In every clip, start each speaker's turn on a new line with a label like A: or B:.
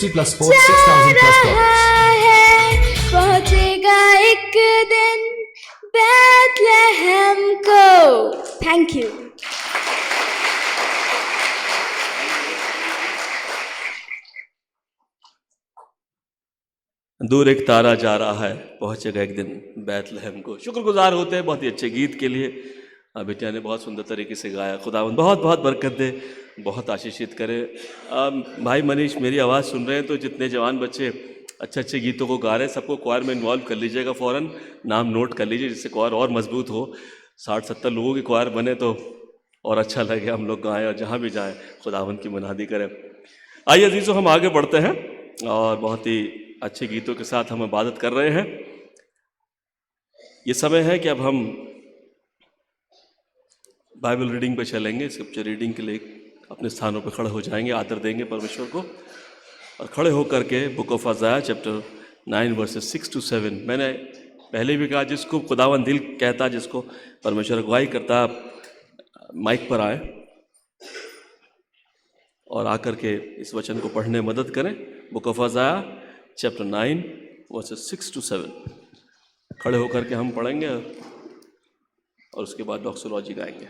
A: 60 plus sports, 6,000 plus products.
B: पहुंचेगा एक दिन बेथलेहम को। Thank you.
C: दूर एक तारा जा रहा है, पहुंचेगा एक दिन बैतलहम को। शुक्रगुजार होते हैं बहुत ही अच्छे गीत के लिए। बेटिया ने बहुत सुंदर तरीके से गाया। खुदावंद बहुत बहुत बरकत दे, बहुत आशीषित करे। भाई मनीष मेरी आवाज़ सुन रहे हैं तो जितने जवान बच्चे अच्छे अच्छे गीतों को गा रहे हैं सबको क्वायर में इन्वॉल्व कर लीजिएगा, फ़ौरन नाम नोट कर लीजिए जिससे क्वायर और मजबूत हो। 60-70 लोगों की क्वायर बने तो और अच्छा लगे, हम लोग गाएँ और जहाँ भी जाएँ खुदावंद की मुनादी करें। आइए अजीज़ों हम आगे बढ़ते हैं और बहुत ही अच्छे गीतों के साथ हम इबादत कर रहे हैं। ये समय है कि अब हम बाइबल रीडिंग पे चलेंगे। स्क्रिप्चर रीडिंग के लिए अपने स्थानों पर खड़े हो जाएंगे, आदर देंगे परमेश्वर को और खड़े होकर के book of आइज़ाया chapter 9 versus 6 to 7। मैंने पहले भी कहा जिसको खुदावन दिल कहता, जिसको परमेश्वर अगुवाई करता, माइक पर आए और आकर के इस वचन को पढ़ने में मदद करें। Book of आइज़ाया chapter 9 versus 6 to 7 खड़े होकर के हम पढ़ेंगे और उसके बाद डॉक्सोलॉजी गाएंगे।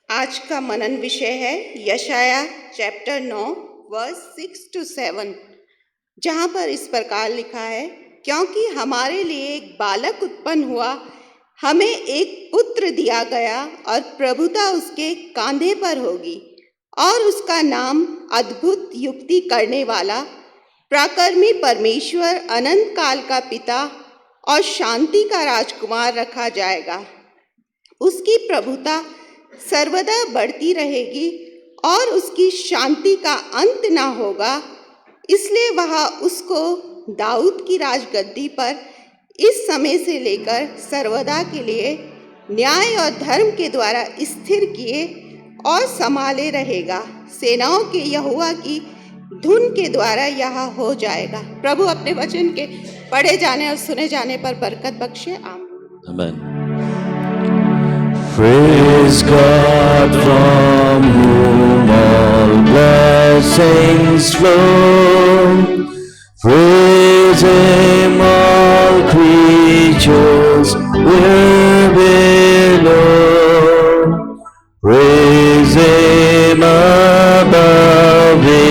D: आज का मनन विषय है यशाया चैप्टर 9 वर्स 6 to 7, जहाँ पर इस प्रकार लिखा है, क्योंकि हमारे लिए एक बालक उत्पन्न हुआ, हमें एक पुत्र दिया गया और प्रभुता उसके कांधे पर होगी और उसका नाम अद्भुत युक्ति करने वाला, प्राकर्मी परमेश्वर, अनंत काल का पिता और शांति का राजकुमार रखा जाएगा। उसकी प्रभुता सर्वदा बढ़ती रहेगी और उसकी शांति का अंत ना होगा। इसलिए वह उसको दाऊद की राजगद्दी पर इस समय से लेकर सर्वदा के लिए न्याय और धर्म के द्वारा स्थिर किए और संभाले रहेगा। सेनाओं के यहोवा की धुन के द्वारा यह हो जाएगा। प्रभु अपने वचन के पढ़े जाने और सुने जाने पर बरकत बख्शे।
C: आमीन।
E: Praise God from whom all blessings flow. Praise Him all creatures here below. Praise Him above the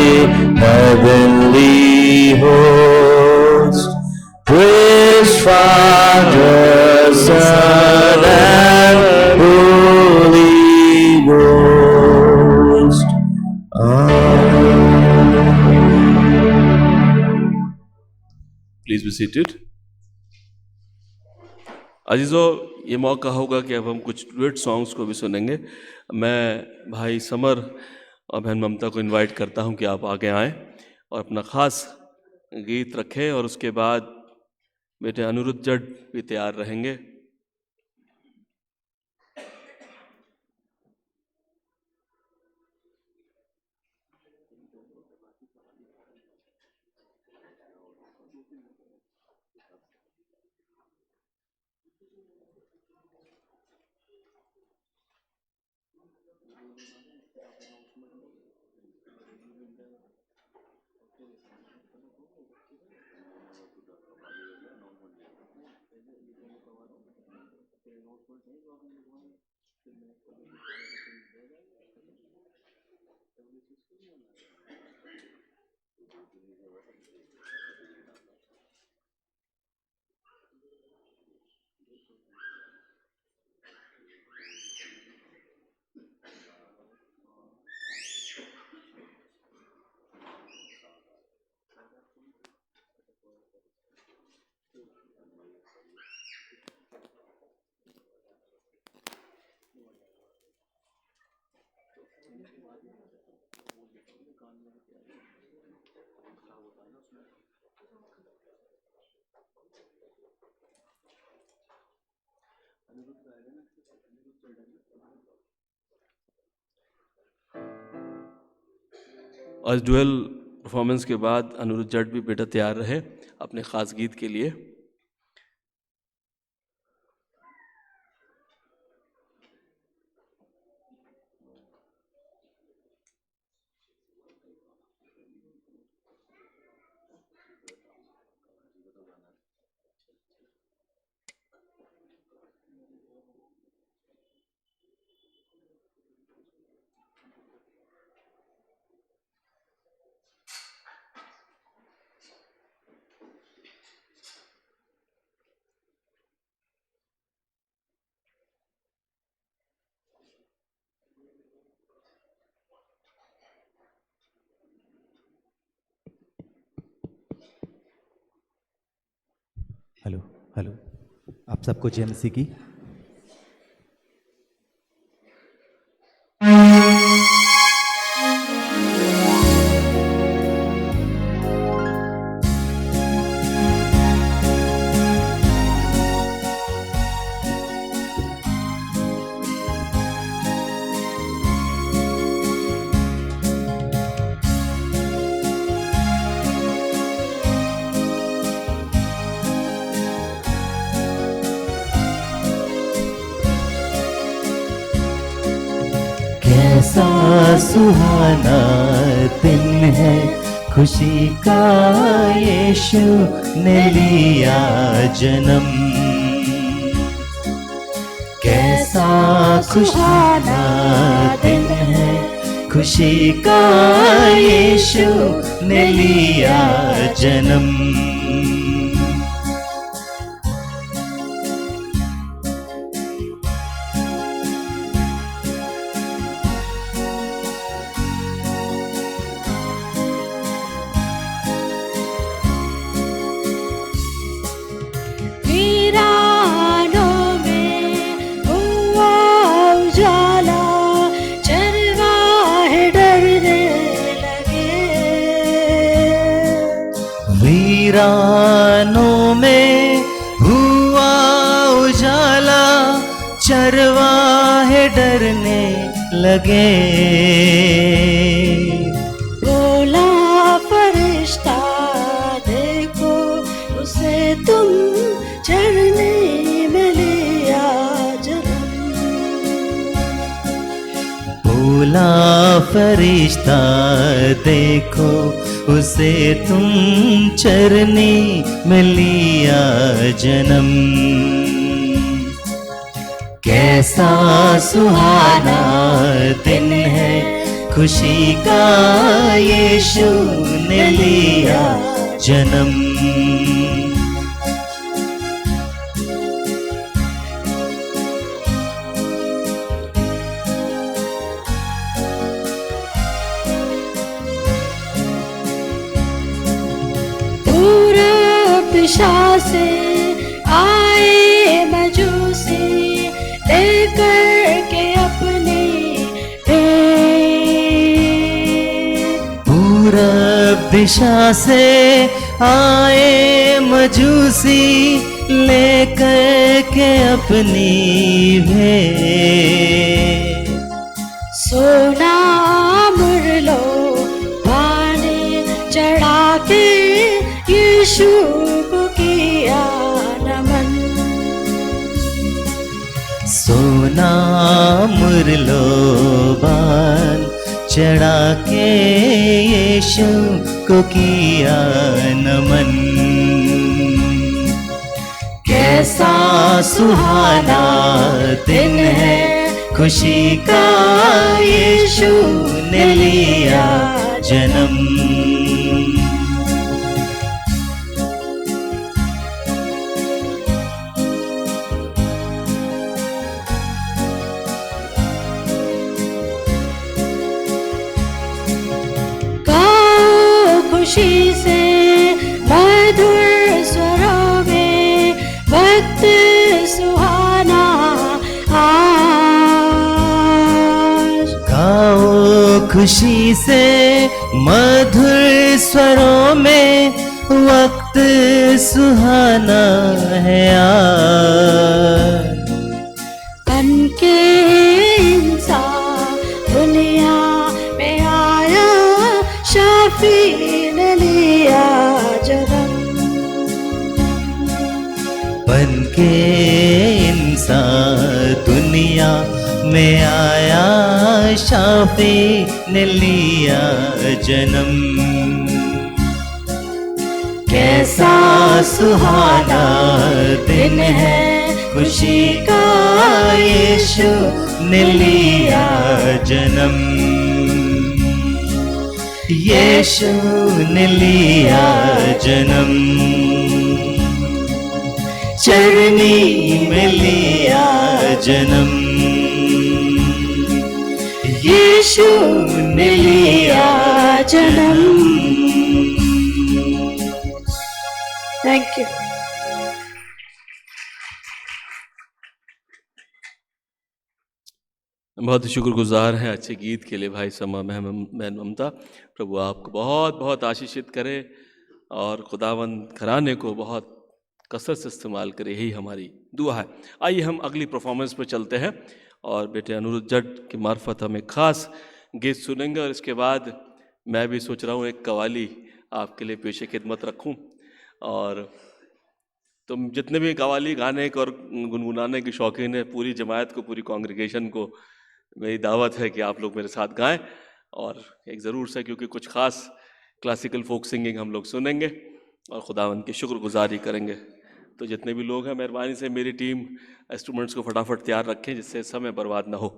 E: heavenly host. Praise Father, Son, and Holy Ghost.
C: Please be seated. अजीज़ों ये मौका होगा कि अब हम कुछ डुएट सॉन्ग्स को भी सुनेंगे। मैं भाई समर और बहन ममता को इनवाइट करता हूं कि आप आगे आएं और अपना ख़ास गीत रखें और उसके बाद बेटे अनिरुद्ध जट भी तैयार रहेंगे। आज डुएल परफॉर्मेंस के बाद अनिरुद्ध जट भी बेटा तैयार रहे अपने ख़ास गीत के लिए।
F: हेलो हेलो, आप सबको जय मसीह की। कैसा सुहाना दिन है, खुशी का यीशु ने लिया जन्म। कैसा सुहाना दिन है, खुशी का यीशु ने लिया जन्म। वीरानों में हुआ उजाला, चरवाहे डरने लगे। बोला फरिश्ता देखो उसे तुम चढ़ने में लिया जन्म। बोला फरिश्ता देखो उसे तुम चरनी में लिया जन्म। कैसा सुहाना दिन है, खुशी का यीशु ने लिया जन्म। दिशा से आए मजूसी लेकर के अपनी पूरब दिशा से आए मजूसी लेकर के अपनी भेंट। सोना मुरलो पानी चढ़ा के यीशु को किया नमन। सोना मुरलो बान चढ़ा के यीशु को किया नमन। कैसा सुहाना दिन है, खुशी का यीशु ने लिया जन्म। खुशी से मधुर स्वरों में वक्त सुहाना आज। गाओ खुशी से मधुर स्वरों में वक्त सुहाना है आज। बन के इंसान दुनिया में आया शाफी
E: बन के इंसान दुनिया में आया, शाफी ने लिया जन्म। कैसा सुहाना दिन है, खुशी का यीशु ने लिया जन्म। यीशु ने लिया जन्म, चरनी में लिया जन्म। यीशु ने लिया जन्म।
B: Thank you.
C: बहुत शुक्रगुजार हैं अच्छे गीत के लिए भाई समा बहन ममता। प्रभु आपको बहुत बहुत आशीषित करे और खुदावन घराने को बहुत कसरत से इस्तेमाल करे, यही हमारी दुआ है। आइए हम अगली परफॉर्मेंस पर चलते हैं और बेटे अनिरुद्ध जट की मार्फत हम एक खास गीत सुनेंगे और इसके बाद मैं भी सोच रहा हूँ एक कवाली आपके लिए पेशे खिदमत रखूँ। और तुम जितने भी कवाली गाने और गुनगुनाने के शौकीन है, पूरी जमात को, पूरी कांग्रेगेशन को मेरी दावत है कि आप लोग मेरे साथ गाएं और एक ज़रूर से, क्योंकि कुछ ख़ास क्लासिकल फोक सिंगिंग हम लोग सुनेंगे और खुदावंद की शुक्रगुजारी करेंगे। तो जितने भी लोग हैं, मेहरबानी से मेरी टीम इंस्ट्रूमेंट्स को फटाफट तैयार रखें जिससे समय बर्बाद ना हो।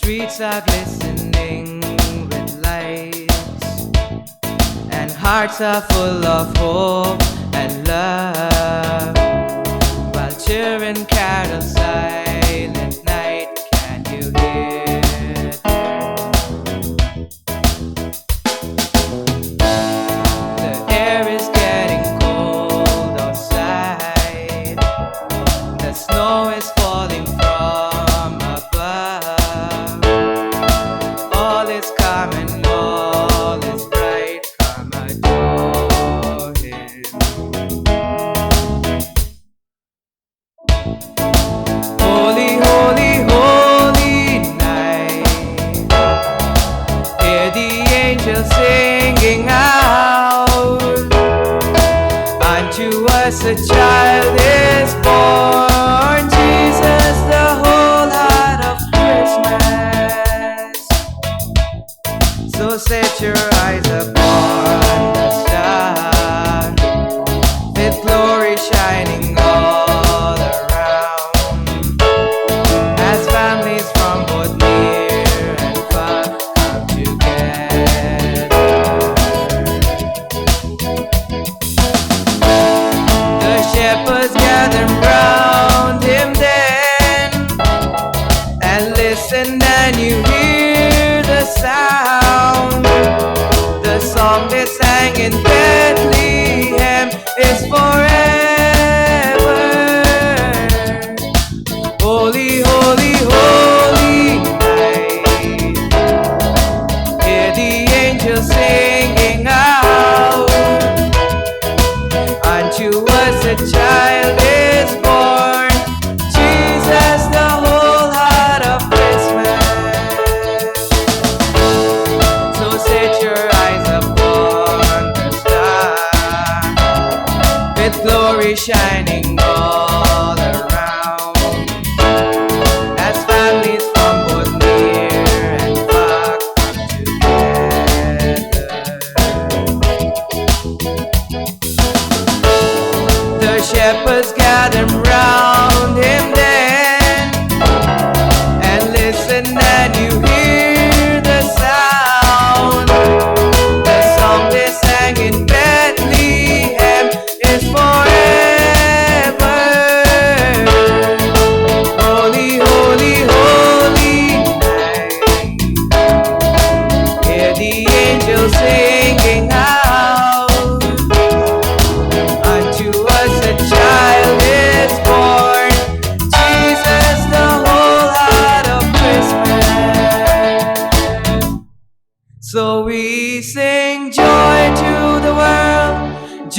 A: Streets are glistening with lights, and hearts are full of hope and love. While children carol silent night, can you hear them? The air is getting cold outside, the snow is falling from above. All is calm and all is bright, come adore Him. Holy, holy, holy night, hear the angels singing out. Unto us a child is born, Jesus, the whole heart of Christmas. So set your eyes upon the star, with glory shining all around, as families from both near and far come together. The shepherds gather round Him then, and listen, and you hear the sound. The song they sang in Bethlehem is forever. Holy, holy, holy night, hear the angels singing out. shining all around as families from both near and far come together. The shepherds gather round him then and listen, and you hear the sound. The song they sang in Bethlehem is forever. Holy, holy, holy night. Hear the angels singing out. Unto us a child is born, Jesus, the whole heart of Christmas. So we sing joy to the world,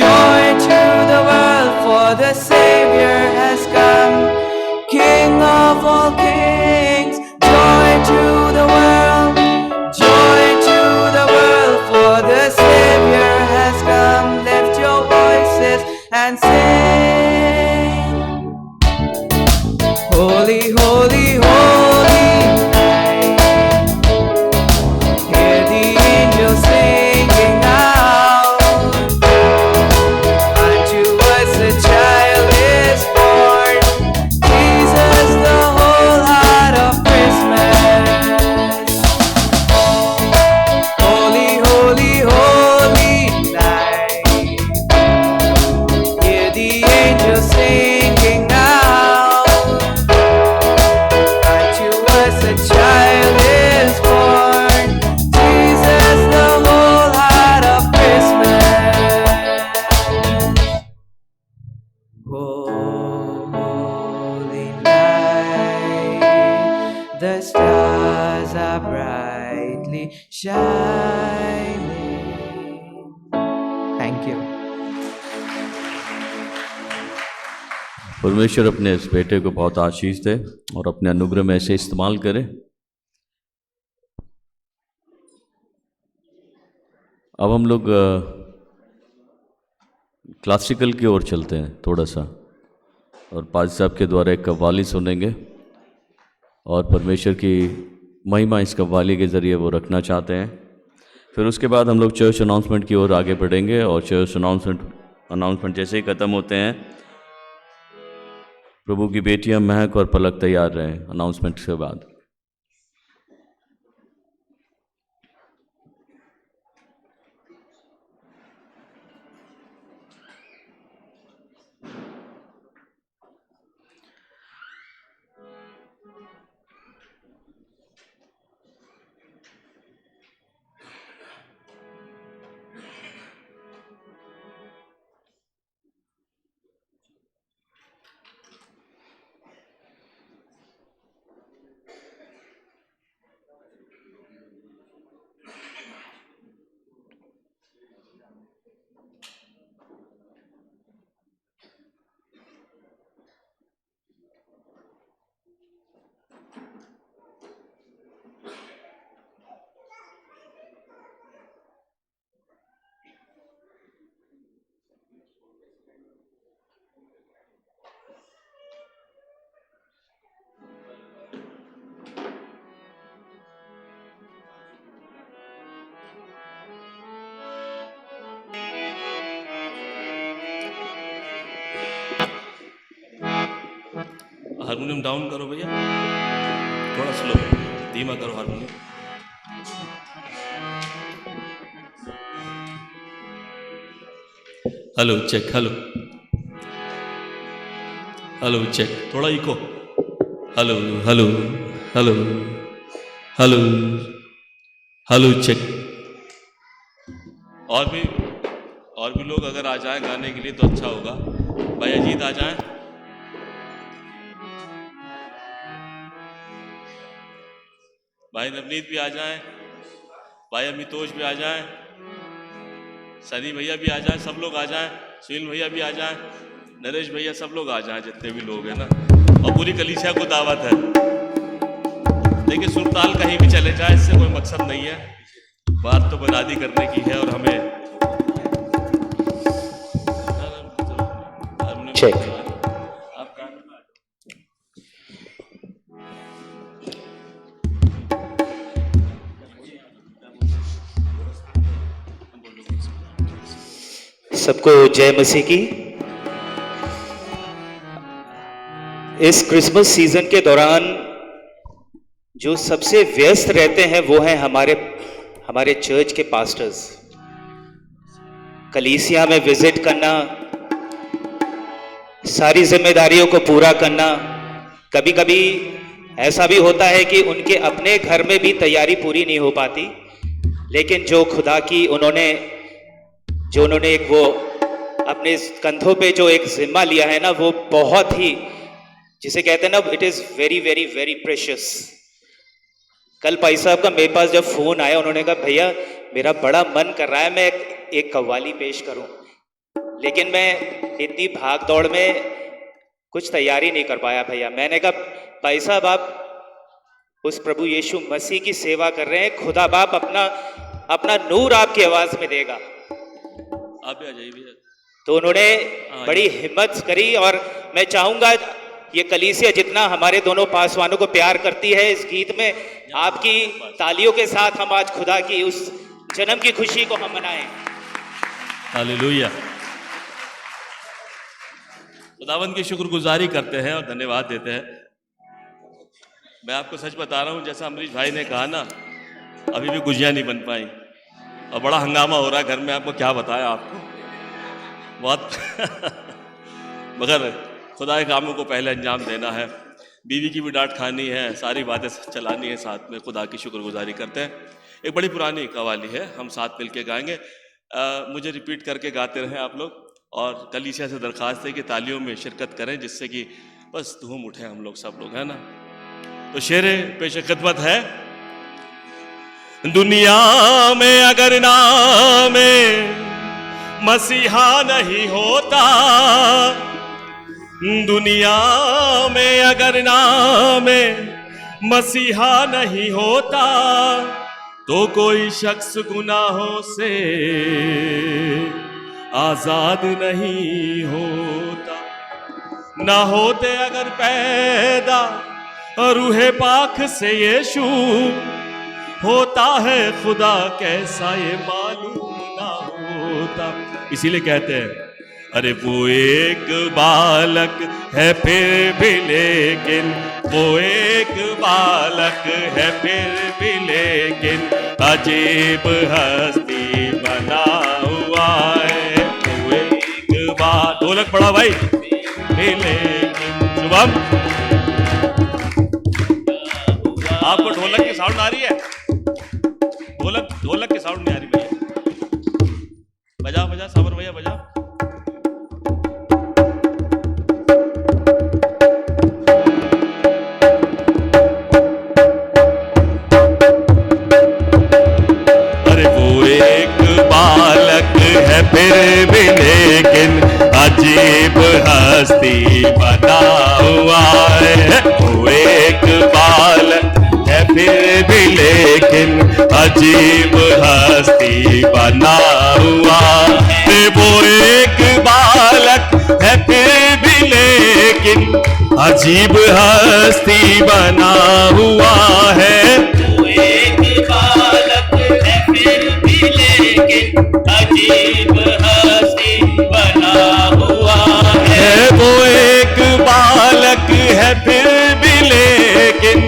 A: joy to the world, for the Savior has come, King of all kings. Joy to the world, joy to the world, for the Savior has come. Lift your voices and sing. Holy, holy, holy night. Hear the angels singing out. Unto us a child is born, Jesus, the whole heart of Christmas. Holy, holy, holy night. Hear the angels singing out. Unto us a child is born, Jesus, the whole heart of Christmas. Holy night, the stars are brightly shining. Thank you.
C: परमेश्वर अपने इस बेटे को बहुत आशीष दे और अपने अनुग्रह में ऐसे इस्तेमाल करे। अब हम लोग क्लासिकल की ओर चलते हैं थोड़ा सा, और पाज साहब के द्वारा एक कव्वाली सुनेंगे और परमेश्वर की महिमा इस कव्वाली के ज़रिए वो रखना चाहते हैं। फिर उसके बाद हम लोग चर्च अनाउंसमेंट की ओर आगे बढ़ेंगे, और चर्च अनाउंसमेंट जैसे ही ख़त्म होते हैं, प्रभु की बेटियां महक और पलक तैयार रहें अनाउंसमेंट के बाद। हारमोनियम डाउन करो भैया, थोड़ा स्लो, धीमा करो harmonium. Hello check, hello hello check, थोड़ा echo, hello hello hello hello hello check. और भी लोग अगर आ जाएं गाने के लिए तो अच्छा होगा। भाई अजीत आ जाएं। भाई नवनीत भी आ जाएं, भाई अमितोष भी आ जाएं, सनी भैया भी आ जाएं, सब लोग आ जाएं, सुनील भैया भी आ जाएं, नरेश भैया, सब लोग आ जाएं, जितने भी लोग हैं ना। और पूरी कलीसिया को दावत है। देखिए सुरताल कहीं भी चले जाए, इससे कोई मकसद नहीं है, बात तो बरादी करने की है। और हमें
G: चेक। सबको जय मसीह की। इस क्रिसमस सीजन के दौरान जो सबसे व्यस्त रहते हैं वो हैं हमारे चर्च के पास्टर्स। कलीसिया में विजिट करना, सारी जिम्मेदारियों को पूरा करना, कभी कभी ऐसा भी होता है कि उनके अपने घर में भी तैयारी पूरी नहीं हो पाती, लेकिन जो खुदा की उन्होंने एक वो अपने कंधों पे जो एक जिम्मा लिया है ना, वो बहुत ही, जिसे कहते हैं ना, it is very very very precious. कल भाई साहब का मेरे पास जब फोन आया, उन्होंने कहा भैया मेरा बड़ा मन कर रहा है मैं एक कव्वाली पेश करूं, लेकिन मैं इतनी भाग दौड़ में कुछ तैयारी नहीं कर पाया भैया। मैंने कहा भाई साहब आप उस प्रभु यीशु मसीह की सेवा कर रहे हैं, खुदा बाप अपना नूर आपकी आवाज में देगा।
C: आप भी आ जाइए भैया।
G: तो उन्होंने बड़ी हिम्मत करी, और मैं चाहूंगा ये कलीसिया जितना हमारे दोनों पासवानों को प्यार करती है, इस गीत में आपकी तालियों के साथ हम आज खुदा की उस जन्म की खुशी को हम मनाएं।
C: हालेलुया। खुदावंद की शुक्रगुजारी करते हैं और धन्यवाद देते हैं। मैं आपको सच बता रहा हूं, जैसा अमरीश भाई ने कहा ना, अभी भी गुजिया नहीं बन पाई और बड़ा हंगामा हो रहा है घर में। आपको क्या बताया आपको, बहुत मगर खुदा के कामों को पहले अंजाम देना है, बीवी की भी डांट खानी है, सारी बातें चलानी है, साथ में खुदा की शुक्रगुजारी करते हैं। एक बड़ी पुरानी कव्वाली है, हम साथ मिल के गाएंगे। मुझे रिपीट करके गाते रहें आप लोग, और कलीसिया से दरख्वास्त है कि तालियों में शिरकत करें, जिससे कि बस धूम उठे हम लोग सब लोग, है ना। तो शेरे पेश खिदमत है। दुनिया में अगर नाम मसीहा नहीं होता, दुनिया में अगर नाम मसीहा नहीं होता, तो कोई शख्स गुनाहों से आजाद नहीं होता। ना होते अगर पैदा रूहे पाक से यीशु, होता है खुदा कैसा ये मालूम ना होता। इसीलिए कहते हैं अरे वो एक बालक है फिर भी लेकिन, वो एक बालक है फिर भी लेकिन, अजीब हस्ती बना हुआ है। वो एक बार ढोलक पड़ा भाई भी लेकिन। शुभम, आपको ढोलक की साउंड आ रही है? ढोलक की साउंड नहीं आ रही भैया। बजा साबर भैया बजा। अरे वो एक बालक है फिर भी लेकिन, अजीब हस्ती बना हुआ है। वो एक बालक है फिर भी लेकिन, अजीब हस्ती बना हुआ है। वो एक बालक है फिर भी लेकिन, अजीब हस्ती बना हुआ है। वो एक बालक है फिर भी लेकिन, अजीब हस्ती बना हुआ है। वो एक बालक है फिर भी लेकिन,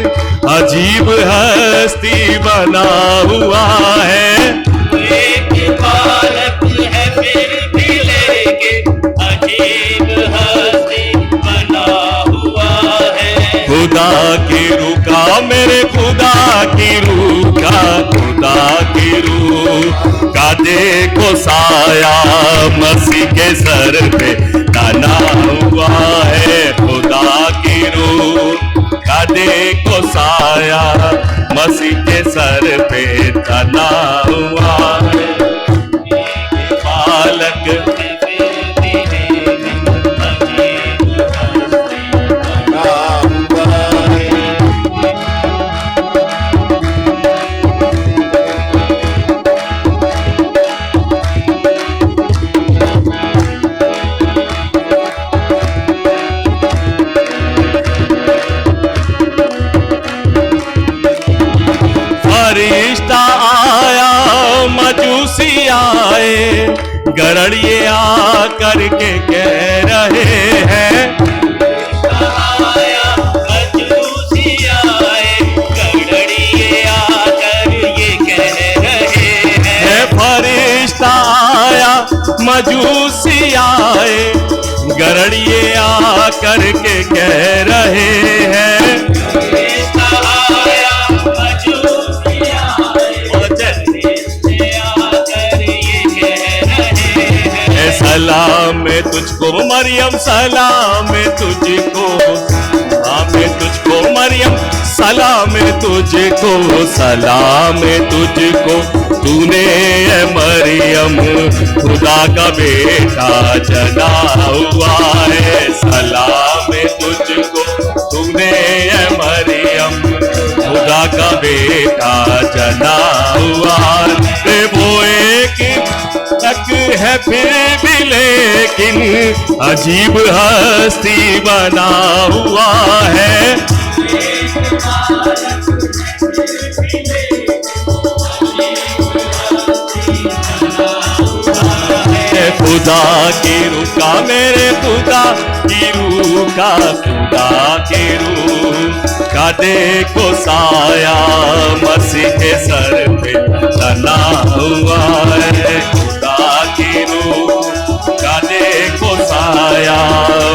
C: अजीब हस्ती बना हुआ है। एक बालक है फिर भी लेकिन, अजीब हस्ती बना हुआ है। खुदा की रूह का, मेरे खुदा की रूह का, खुदा की रूह का देखो साया मसीह के सर पे तना हुआ है। खुदा की रूह का देखो साया मसीह के सर पे तना हुआ है। बालक आ करके कह रहे हैं,
E: आया मजूसी आए, गड़ड़िए आकर ये कह रहे हैं।
C: फरिश्ता आया मजूसी आए, गड़ड़िए आ करके कह रहे हैं,
E: आया मजूसी आए, जन्नत आकर ये कह रहे हैं।
C: सलाम है तुझको मरियम, सलाम है तुझको, सलाम है तुझको मरियम, सलाम है तुझको, सलाम है तुझको, तूने है मरियम खुदा का बेटा जना हुआ है। सलाम है तुझको, तूने है मरियम खुदा का बेटा जना हुआ है। वो एक तक है फिर भी लेकिन अजीब हस्ती बना हुआ है। खुदा की रूह का, मेरे खुदा की रूह का, खुदा की रूह का देखो साया मसीह के सर पे तना हुआ है। खुदा की रूह का देखो साया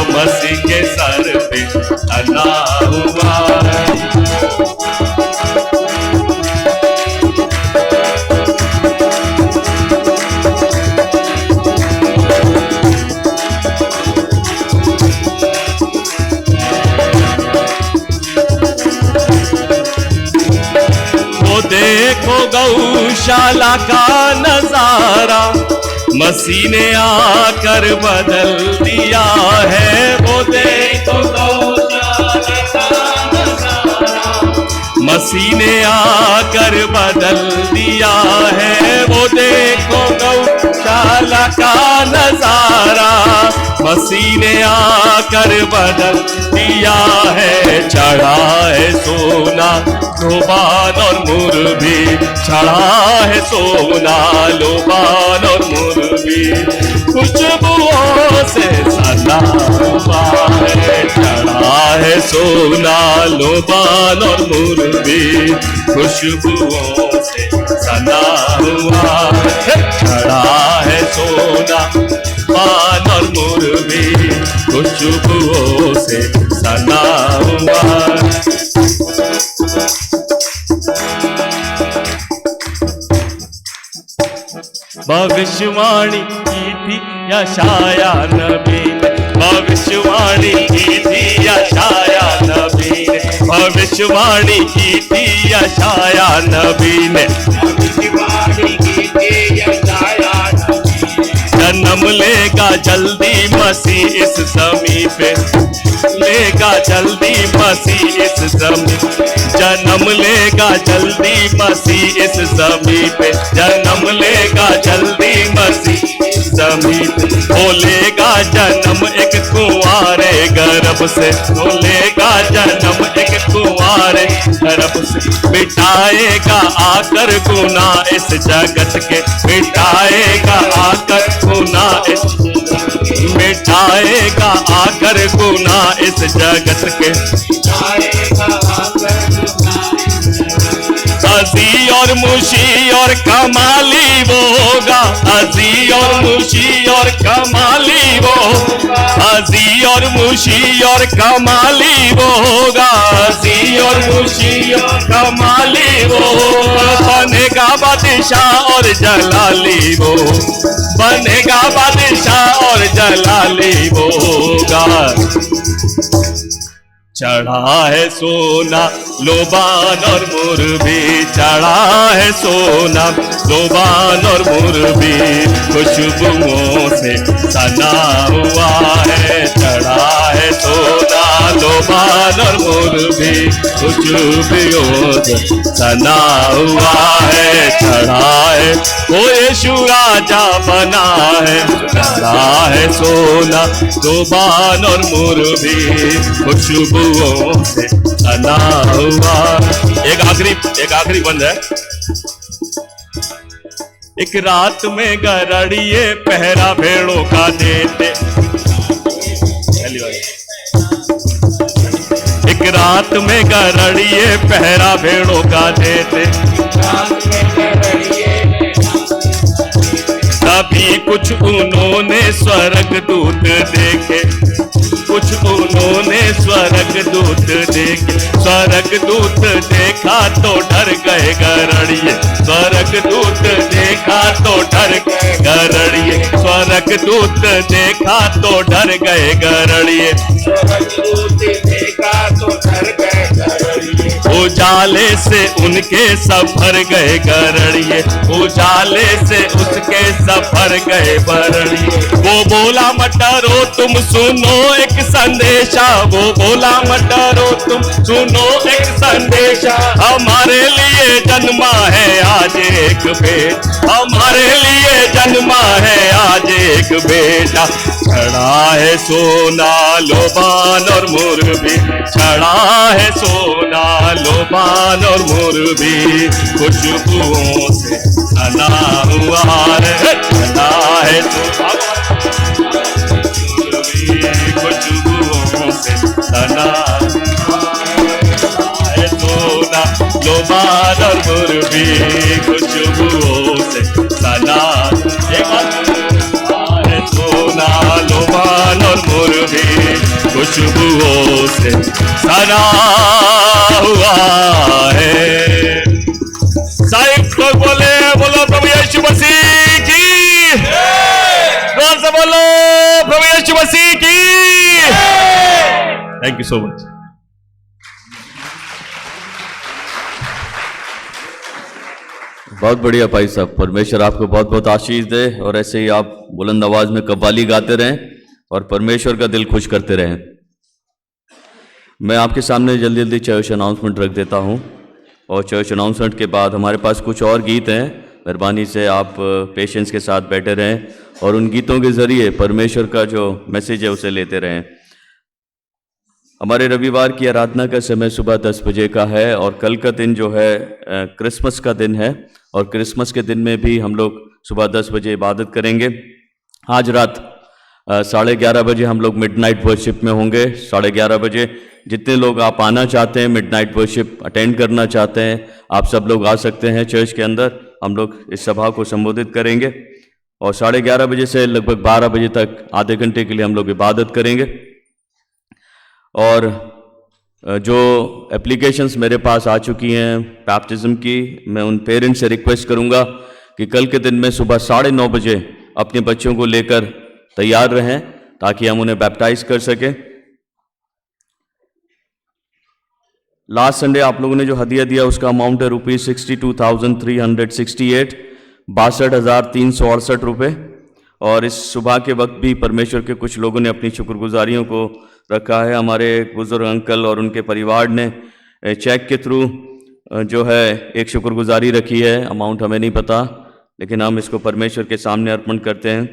C: मसीह के सर पे तना हुआ है। देखो गौशाला का नजारा मसीह ने आकर बदल दिया है। वो देखो गौशाला का नजारा मसीह ने आकर बदल दिया है। वो देखो गौशाला का नजारा मसीह ने आकर बदल दिया है। चढ़ा है सोना लोबान और मुर्गी, चढ़ा है सोना लोबान और मुर्गी, खुशबुओं से सना हुआ है। चढ़ा है सोना लोबान और मुर्गी, खुशबुओं से सना हुआ है। चढ़ा है सोना पान और मुर्गी, खुशबुओं से सना हुआ है। भविष्यवाणी की थी यशाया नबी ने, भविष्यवाणी की थी यशाया नबी ने, भविष्यवाणी की थी यशाया नबी ने,
E: भविष्यवाणी की थी यशाया नबी ने।
C: जन्म लेगा जल्दी मसीह इस ज़मीं पे, लेगा जल्दी मसीह इस ज़मीं, जन्म लेगा जल्दी मसीह इस ज़मीं पे, जन्म लेगा जल्दी मसीह इस ज़मीं पे। वो लेगा जन्म एक कुंवारे गर्भ से, वो लेगा जन्म एक कुंवारे गर्भ से, मिटाएगा आकर गुनाह इस जगत के, मिटाएगा आकर गुनाह इस, मिटाएगा आकर गुनाह इस जगत के। अजी और मुशी और कमाली वो होगा, अजी और मुशी और कमाली वो होगा, अजी और मुशी और कमाली वो होगा, अजी और मुशी और कमाली वो होगा। बनेगा बादशाह और जलाली वो, बनेगा बादशाह और जलाली वो होगा। चढ़ा है सोना लोबान और मुर्गी, चढ़ा है सोना लोबान और मुर्गी, खुशबुओं से सना हुआ है। चढ़ा है सोना लोबान और मुर्गी, खुशबुओं से सना हुआ है। चढ़ा है वो यीशु राजा बना है, चढ़ा है सोना लोबान और मुर्गी, खुशबुओं से सना हुआ। एक आखिरी बंद है, एक रात में गरड़िए पहरा भेड़ों का देते। एक रात में गरड़िए पहरा भेड़ों का देते। तभी कुछ उन्होंने स्वर्ग दूत देखे, कुछ उन्होंने स्वर्ग दूत देखे। स्वर्ग दूत देखा तो डर गए गरड़िए, स्वर्ग दूत देखा तो डर गए गरड़िए। स्वर्ग दूत देखा तो डर गए गरड़िए, देखा तो डर गए गरड़िए। उजाले से उनके सब भर गए गरड़िए, उजाले से उसके सब भर गए बरड़िए। वो बोला मत डरो तुम सुनो एक संदेशा, वो बोला मत डरो तुम सुनो एक संदेशा। हमारे लिए जन्मा है आज एक बेटा, हमारे लिए जन्मा है आज एक बेटा। चढ़ा है सोना लोबान और मुर्गी, चढ़ा है सोना लोबान और मुर्गी। खुशबुओं से सना हुआ है, चढ़ा है खुशबुओं से सना है सोना लोबान और मुर्गी। खुशबुओं से सना है सोना लोबान और मुर्गी। खुशबुओं से सना हुआ है। साहिब तो बोले बोलो प्रभु यीशु मसीह की, जोर से बोलो प्रभु यीशु मसीह की। Thank you so much. बहुत बढ़िया भाई साहब, परमेश्वर आपको बहुत बहुत आशीष दे और ऐसे ही आप बुलंद आवाज में कव्वाली गाते रहें और परमेश्वर का दिल खुश करते रहें। मैं आपके सामने जल्दी जल्दी चर्च अनाउंसमेंट रख देता हूं और चर्च अनाउंसमेंट के बाद हमारे पास कुछ और गीत हैं। मेहरबानी से आप पेशेंस के साथ बैठे रहें और उन गीतों के ज़रिए परमेश्वर का जो मैसेज है उसे लेते रहें। हमारे रविवार की आराधना का समय सुबह 10 बजे का है और कल का दिन जो है क्रिसमस का दिन है और क्रिसमस के दिन में भी हम लोग सुबह 10 बजे इबादत करेंगे। आज रात 11:30 बजे हम लोग मिडनाइट वर्शिप में होंगे। 11:30 बजे जितने लोग आप आना चाहते हैं, मिडनाइट वर्शिप अटेंड करना चाहते हैं, आप सब लोग आ सकते हैं चर्च के अंदर। हम लोग इस सभा को संबोधित करेंगे और 11:30 बजे से लगभग 12 बजे तक आधे घंटे के लिए हम लोग इबादत करेंगे। और जो एप्लीकेशंस मेरे पास आ चुकी हैं बैप्टिज्म की, मैं उन पेरेंट्स से रिक्वेस्ट करूंगा कि कल के दिन में सुबह 9:30 बजे अपने बच्चों को लेकर तैयार रहें ताकि हम उन्हें बैप्टाइज कर सकें। लास्ट संडे आप लोगों ने जो हदिया दिया उसका अमाउंट है ₹62,368, 62,368 रुपये। और इस सुबह के वक्त भी परमेश्वर के कुछ लोगों ने अपनी शुक्रगुजारियों को रखा है। हमारे बुजुर्ग अंकल और उनके परिवार ने चेक के थ्रू जो है एक शुक्रगुजारी रखी है। अमाउंट हमें नहीं पता, लेकिन हम इसको परमेश्वर के सामने अर्पण करते हैं।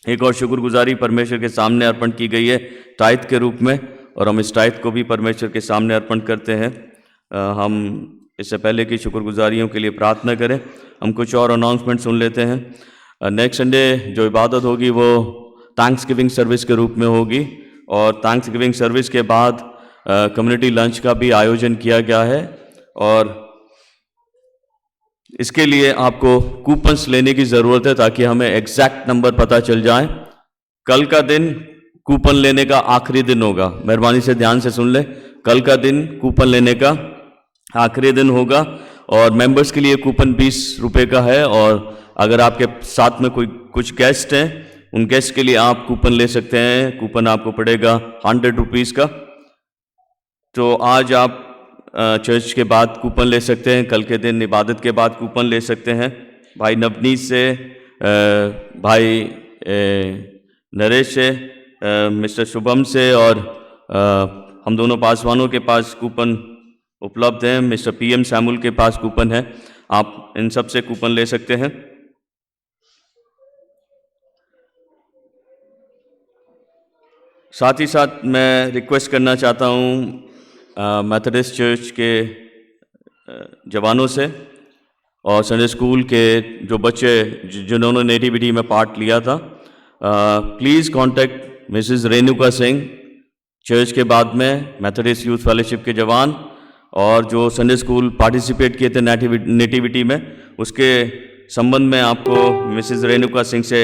C: एक और शुक्रगुजारी परमेश्वर के सामने अर्पण की गई है टाइथ के रूप में, और हम इस टाइथ को भी परमेश्वर के सामने अर्पण करते हैं। हम इससे पहले की शुक्रगुजारियों के लिए प्रार्थना करें। हम कुछ और अनाउंसमेंट सुन लेते हैं। नेक्स्ट संडे जो इबादत होगी वो थैंक्स गिविंग सर्विस के रूप में होगी और थैंक्स गिविंग सर्विस के बाद कम्युनिटी लंच का भी आयोजन किया गया है। और इसके लिए आपको कूपन्स लेने की ज़रूरत है ताकि हमें एग्जैक्ट नंबर पता चल जाए। कल का दिन कूपन लेने का आखिरी दिन होगा। मेहरबानी से ध्यान से सुन ले, कल का दिन कूपन लेने का आखिरी दिन होगा और मेंबर्स के लिए कूपन 20 रुपये का है। और अगर आपके साथ में कोई कुछ गेस्ट हैं, उन गेस्ट के लिए आप कूपन ले सकते हैं। कूपन आपको पड़ेगा 100 रुपीज़ का। तो आज आप चर्च के बाद कूपन ले सकते हैं, कल के दिन इबादत के बाद कूपन ले सकते हैं। भाई नवनीत से, भाई नरेश से, मिस्टर शुभम से और हम दोनों पासवानों के पास कूपन उपलब्ध हैं। मिस्टर PM सैमुअल के पास कूपन है, आप इन सब से कूपन ले सकते हैं। साथ ही साथ मैं रिक्वेस्ट करना चाहता हूँ मेथोडिस्ट चर्च के जवानों से, और संडे स्कूल के जो बच्चे जिन्होंने नेटिविटी में पार्ट लिया था, please contact Mrs Renuka Singh, church के बाद में मेथोडिस्ट यूथ फेलोशिप के जवान, और जो संडे स्कूल पार्टिसिपेट किए थे नेटिविटी में, उसके संबंध में आपको मिसेस रेणुका सिंह से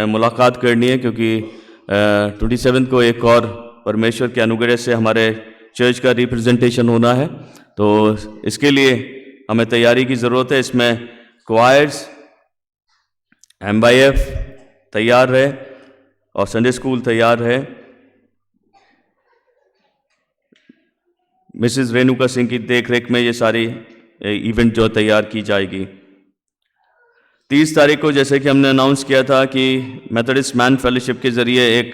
C: मुलाकात करनी है, क्योंकि 27 को एक और परमेश्वर के अनुग्रह से हमारे चर्च का रिप्रेजेंटेशन होना है। तो इसके लिए हमें तैयारी की ज़रूरत है। इसमें क्वायर्स, MYF तैयार रहे और संडे स्कूल तैयार रहे। मिसेस रेणुका सिंह की देखरेख में ये सारी इवेंट जो तैयार की जाएगी। 30 तारीख को जैसे कि हमने अनाउंस किया था कि मेथोडिस्ट मैन फेलोशिप के ज़रिए एक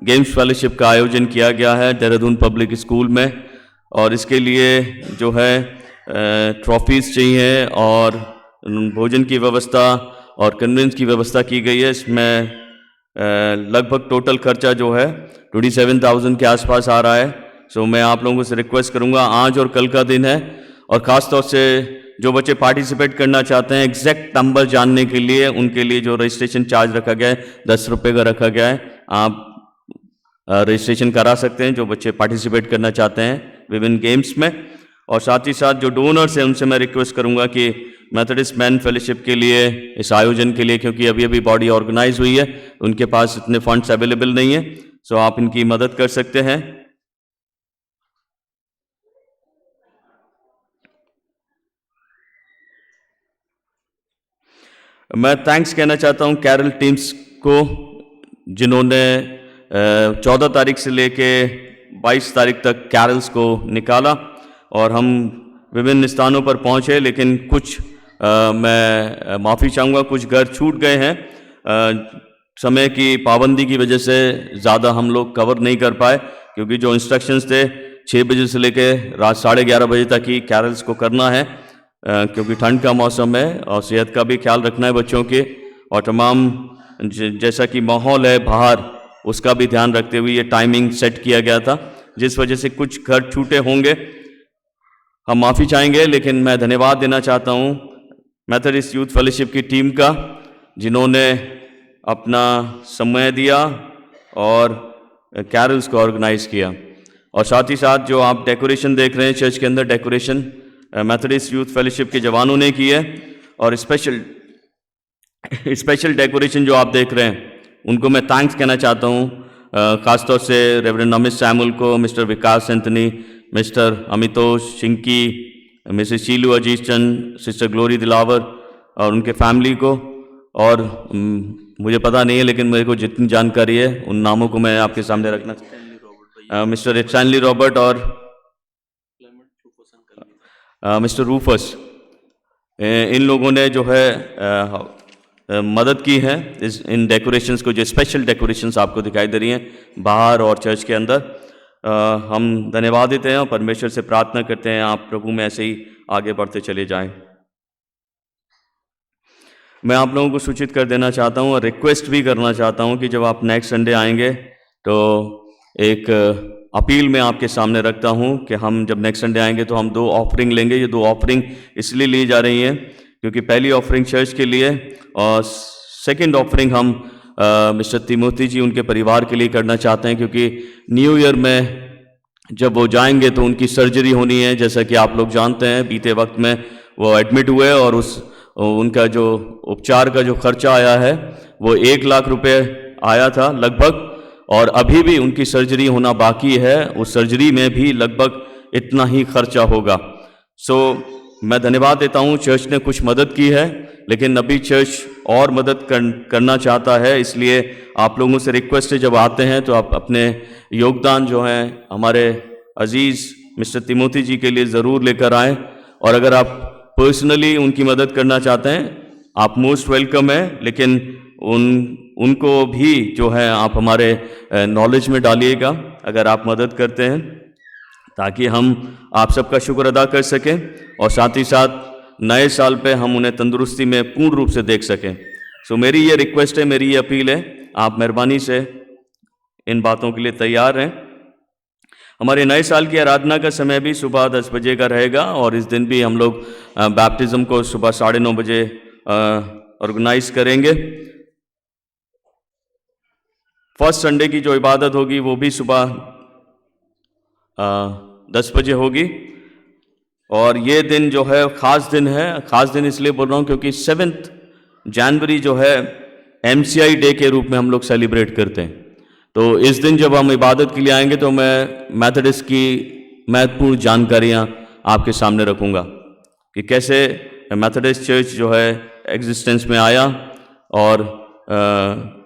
C: गेम्स फेलोशिप का आयोजन किया गया है देहरादून पब्लिक स्कूल में, और इसके लिए जो है ट्रॉफीज़ चाहिए और भोजन की व्यवस्था और कन्वेंस की व्यवस्था की गई है। इसमें लगभग टोटल खर्चा जो है 27,000 के आसपास आ रहा है। सो मैं आप लोगों से रिक्वेस्ट करूंगा, आज और कल का दिन है, और ख़ास तौर से जो बच्चे पार्टिसिपेट करना चाहते हैं एग्जैक्ट नंबर जानने के लिए, उनके लिए जो रजिस्ट्रेशन चार्ज रखा गया है 10 रुपये का रखा गया है। आप रजिस्ट्रेशन करा सकते हैं जो बच्चे पार्टिसिपेट करना चाहते हैं विभिन्न गेम्स में। और साथ ही साथ जो डोनर्स हैं उनसे मैं रिक्वेस्ट करूंगा कि मेथोडिस्ट मैन फेलोशिप के लिए, इस आयोजन के लिए, क्योंकि अभी अभी बॉडी ऑर्गेनाइज हुई है, उनके पास इतने फंड्स अवेलेबल नहीं है, सो आप इनकी मदद कर सकते हैं। मैं थैंक्स कहना चाहता हूं कैरल टीम्स को, जिन्होंने 14 तारीख से लेके 22 तारीख तक कैरल्स को निकाला और हम विभिन्न स्थानों पर पहुंचे, लेकिन कुछ मैं माफ़ी चाहूँगा, कुछ घर छूट गए हैं। समय की पाबंदी की वजह से ज़्यादा हम लोग कवर नहीं कर पाए, क्योंकि जो इंस्ट्रक्शंस थे 6 बजे से लेके रात 11:30 बजे तक ही कैरल्स को करना है, क्योंकि ठंड का मौसम है और सेहत का भी ख्याल रखना है बच्चों के, और तमाम जैसा कि माहौल है बाहर उसका भी ध्यान रखते हुए ये टाइमिंग सेट किया गया था, जिस वजह से कुछ घर छूटे होंगे। हम माफ़ी चाहेंगे, लेकिन मैं धन्यवाद देना चाहता हूँ मेथोडिस्ट यूथ फेलोशिप की टीम का, जिन्होंने अपना समय दिया और कैरल्स को ऑर्गेनाइज किया। और साथ ही साथ जो आप डेकोरेशन देख रहे हैं चर्च के अंदर, डेकोरेशन मेथोडिस्ट यूथ फेलोशिप के जवानों ने की है, और स्पेशल डेकोरेशन जो आप देख रहे हैं उनको मैं थैंक्स कहना चाहता हूँ, ख़ासतौर से रेवरेंड अमित सैमुअल को, मिस्टर विकास Anthony, mister Amitosh शिंकी, Mrs शीलू Ajit चंद, सिस्टर ग्लोरी दिलावर और उनके फैमिली को। और मुझे पता नहीं है, लेकिन मेरे को जितनी जानकारी है उन नामों को मैं आपके सामने रखना चाहता हूँ। मिस्टर स्टैनली रॉबर्ट और मिस्टर रूफस, इन लोगों ने जो है मदद की है इन डेकोरेशंस को, जो स्पेशल डेकोरेशंस आपको दिखाई दे रही हैं बाहर और चर्च के अंदर। हम धन्यवाद देते हैं और परमेश्वर से प्रार्थना करते हैं आप प्रभु में ऐसे ही आगे बढ़ते चले जाएं। मैं आप लोगों को सूचित कर देना चाहता हूं और रिक्वेस्ट भी करना चाहता हूं कि जब आप नेक्स्ट संडे आएंगे तो एक अपील मैं आपके सामने रखता हूं कि हम जब नेक्स्ट संडे आएंगे तो हम 2 ऑफरिंग लेंगे। ये 2 ऑफरिंग इसलिए ली जा रही हैं क्योंकि पहली ऑफरिंग चर्च के लिए और सेकंड ऑफरिंग हम मिस्टर तिमोथी जी उनके परिवार के लिए करना चाहते हैं, क्योंकि न्यू ईयर में जब वो जाएंगे तो उनकी सर्जरी होनी है। जैसा कि आप लोग जानते हैं, बीते वक्त में वो एडमिट हुए और उनका जो उपचार का जो खर्चा आया है वो 1 लाख रुपए आया था लगभग, और अभी भी उनकी सर्जरी होना बाकी है। उस सर्जरी में भी लगभग इतना ही खर्चा होगा। मैं धन्यवाद देता हूँ, चर्च ने कुछ मदद की है, लेकिन अभी चर्च और मदद करना चाहता है। इसलिए आप लोगों से रिक्वेस्ट है, जब आते हैं तो आप अपने योगदान जो है हमारे अजीज़ मिस्टर तिमोथी जी के लिए ज़रूर लेकर आएँ। और अगर आप पर्सनली उनकी मदद करना चाहते हैं, आप मोस्ट वेलकम है, लेकिन उनको भी जो है आप हमारे नॉलेज में डालिएगा अगर आप मदद करते हैं, ताकि हम आप सबका शुक्र अदा कर सकें और साथ ही साथ नए साल पे हम उन्हें तंदुरुस्ती में पूर्ण रूप से देख सकें। मेरी ये रिक्वेस्ट है, मेरी ये अपील है, आप मेहरबानी से इन बातों के लिए तैयार हैं। हमारे नए साल की आराधना का समय भी सुबह 10 बजे का रहेगा और इस दिन भी हम लोग बैप्टिज्म को सुबह 9:30 बजे ऑर्गेनाइज करेंगे। फर्स्ट संडे की जो इबादत होगी वो भी सुबह 10 बजे होगी और ये दिन जो है ख़ास दिन है। ख़ास दिन इसलिए बोल रहा हूँ क्योंकि 7 जनवरी जो है MCI डे के रूप में हम लोग सेलिब्रेट करते हैं। तो इस दिन जब हम इबादत के लिए आएंगे तो मैं मेथोडिस्ट की महत्वपूर्ण जानकारियाँ आपके सामने रखूँगा कि कैसे मेथोडिस्ट चर्च जो है एग्जिस्टेंस में आया और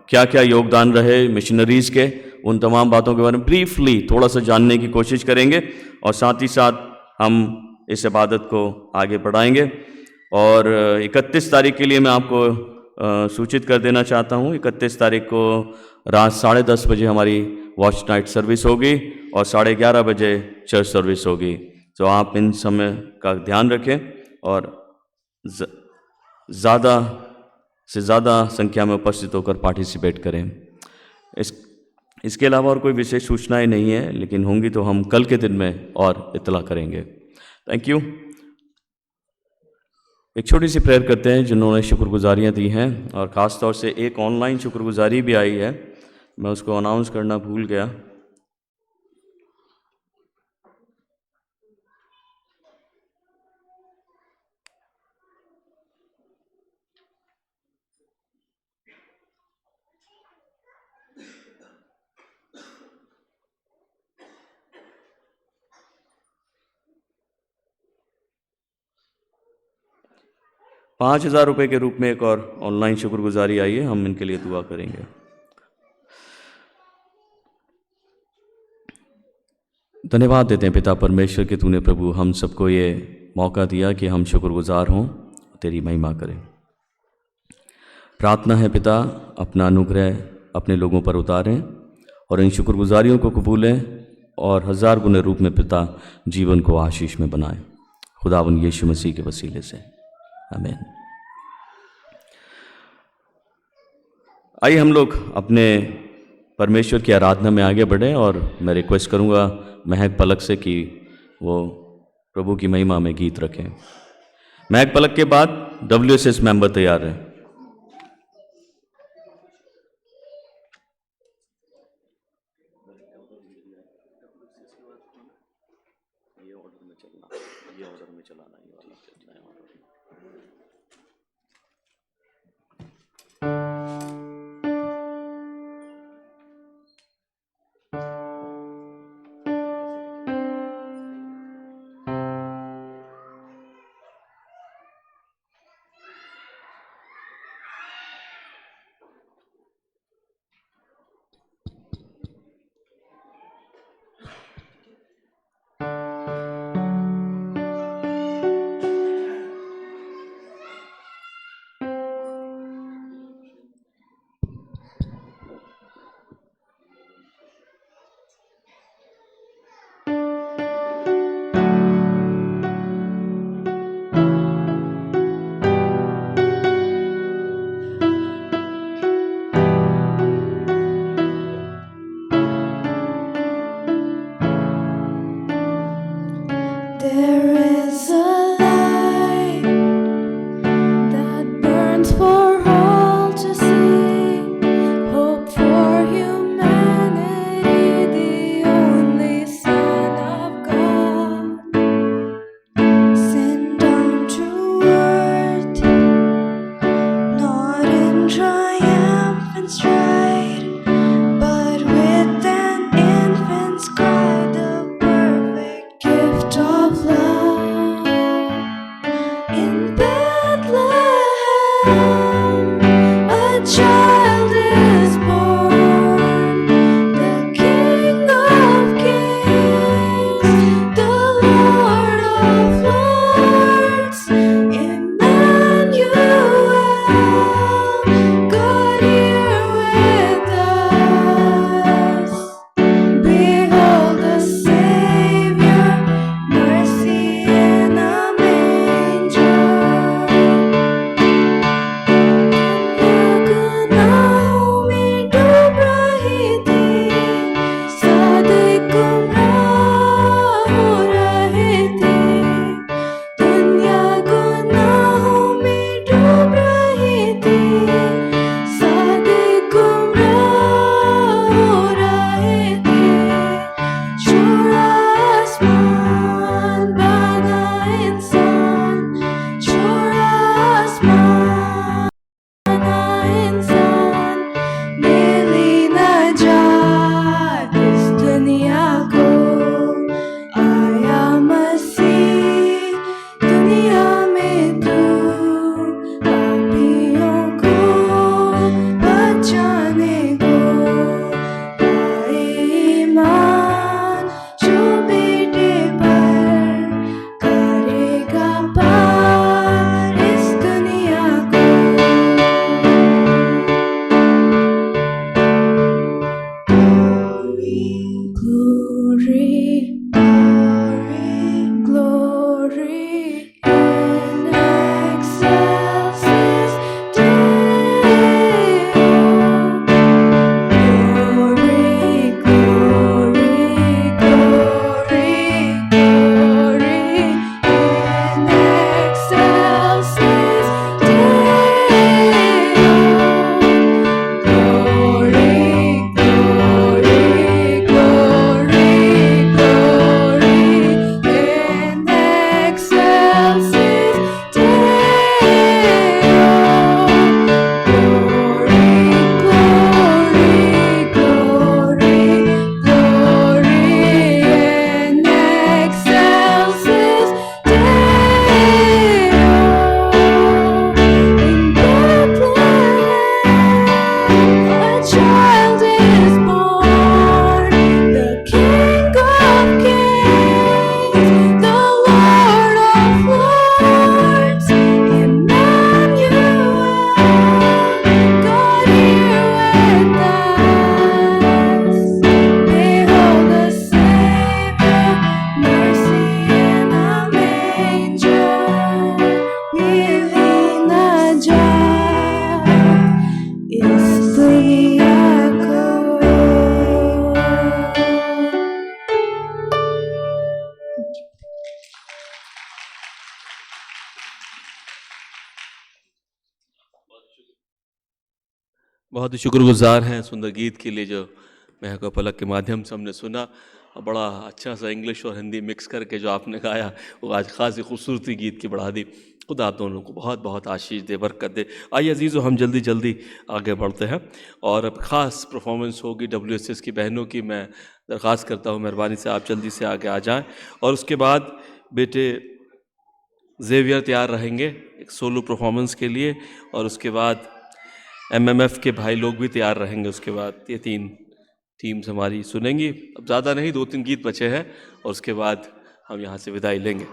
C: क्या क्या योगदान रहे मिशनरीज़ के, उन तमाम बातों के बारे में ब्रीफली थोड़ा सा जानने की कोशिश करेंगे और साथ ही साथ हम इस इबादत को आगे बढ़ाएंगे। और 31 तारीख के लिए मैं आपको सूचित कर देना चाहता हूँ। 31 तारीख को रात 10:30 बजे हमारी वॉच नाइट सर्विस होगी और 11:30 बजे चर्च सर्विस होगी। तो आप इन समय का ध्यान रखें और ज़्यादा से ज़्यादा संख्या में उपस्थित होकर पार्टिसिपेट करें। इसके अलावा और कोई विशेष सूचनाएं नहीं है, लेकिन होंगी तो हम कल के दिन में और इत्तला करेंगे। Thank you. एक छोटी सी प्रेयर करते हैं जिन्होंने शुक्रगुजारियाँ दी हैं और ख़ास तौर से एक ऑनलाइन शुक्रगुजारी भी आई है, मैं उसको अनाउंस करना भूल गया। ₹5,000 के रूप में एक और ऑनलाइन शुक्रगुजारी आई है, हम इनके लिए दुआ करेंगे। धन्यवाद देते हैं पिता परमेश्वर कि तूने प्रभु हम सबको ये मौका दिया कि हम शुक्रगुजार हों, तेरी महिमा करें। प्रार्थना है पिता अपना अनुग्रह अपने लोगों पर उतारें और इन शुक्रगुजारियों को कबूलें और 1000 गुने रूप में पिता जीवन को आशीष में बनाएं। खुदावंद यीशु मसीह के वसीले से आमीन। आइए हम लोग अपने परमेश्वर की आराधना में आगे बढ़ें और मैं रिक्वेस्ट करूंगा महक पलक से कि वो प्रभु की महिमा में गीत रखें। महक पलक के बाद WSS मेंबर तैयार हैं। बहुत ही शुक्रगुजार हैं सुंदर गीत के लिए जो महक और पलक के माध्यम से हमने सुना, और बड़ा अच्छा सा इंग्लिश और हिंदी मिक्स करके जो आपने गाया वो आज खासी खूबसूरती गीत की बढ़ा दी। खुदा आप दोनों को बहुत बहुत आशीष दे, बरकत दे। आइए अजीज़ों, हम जल्दी जल्दी आगे बढ़ते हैं और अब ख़ास परफॉर्मेंस होगी WSS की बहनों की। मैं दरख्वास्त करता हूँ मेहरबानी से आप जल्दी से आगे आ जाएं, और उसके बाद बेटे जेवियर तैयार रहेंगे एक सोलो परफॉर्मेंस के लिए, और उसके बाद MMF के भाई लोग भी तैयार रहेंगे। उसके बाद ये 3 टीम्स हमारी सुनेंगी। अब ज़्यादा नहीं, 2-3 गीत बचे हैं और उसके बाद हम यहाँ से विदाई लेंगे।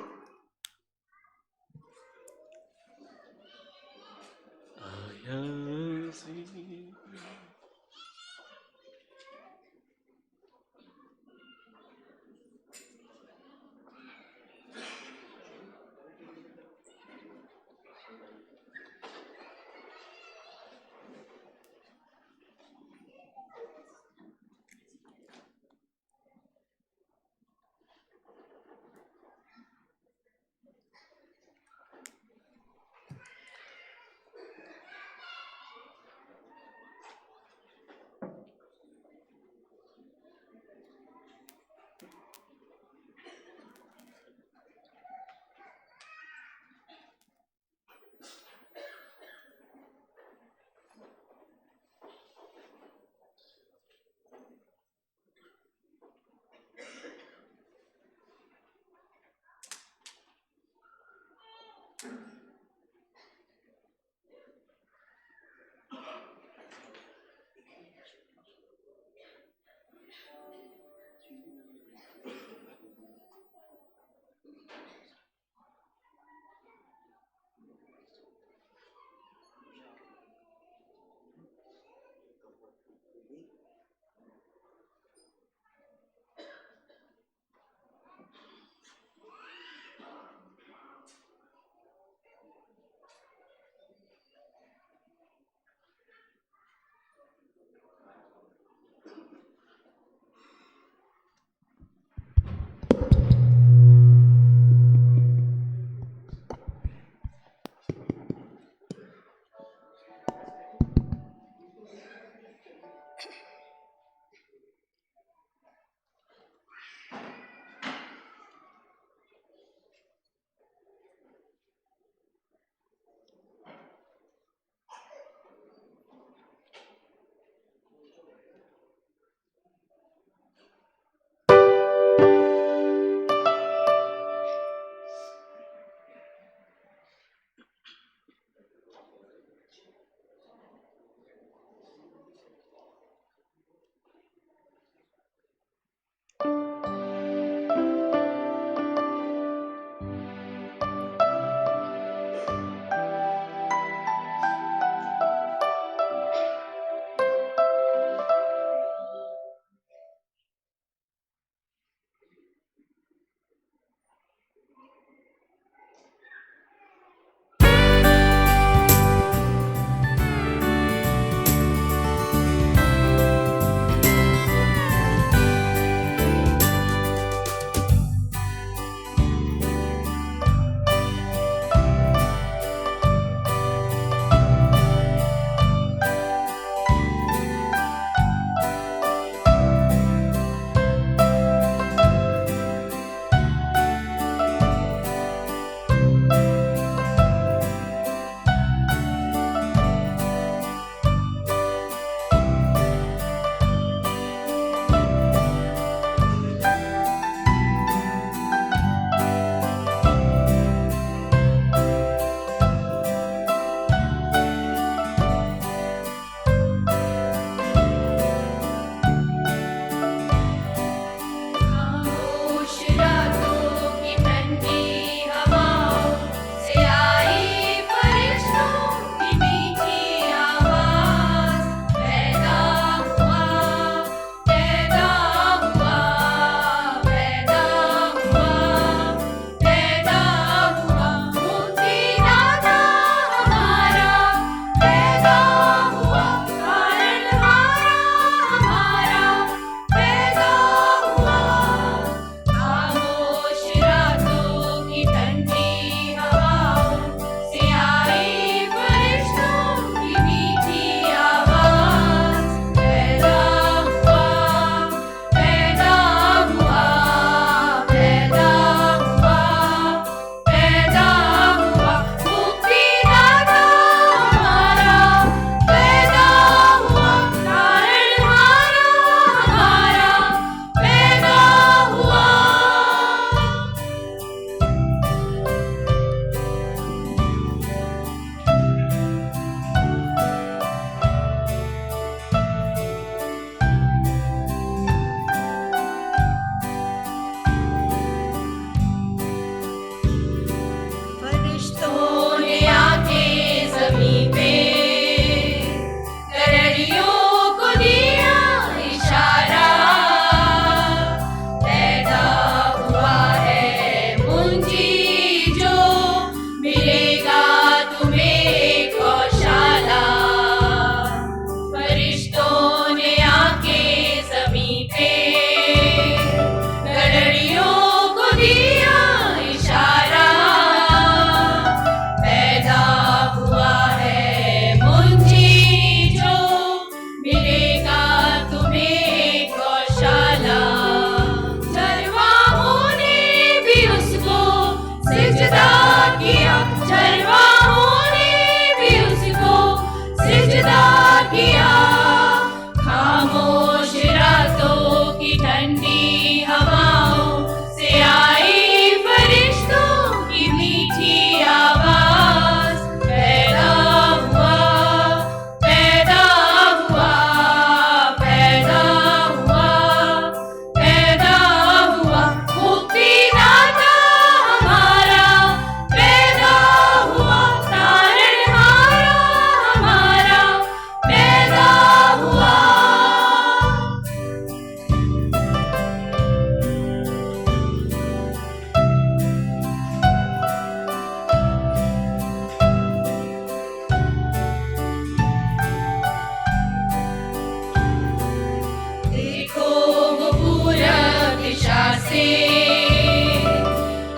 H: से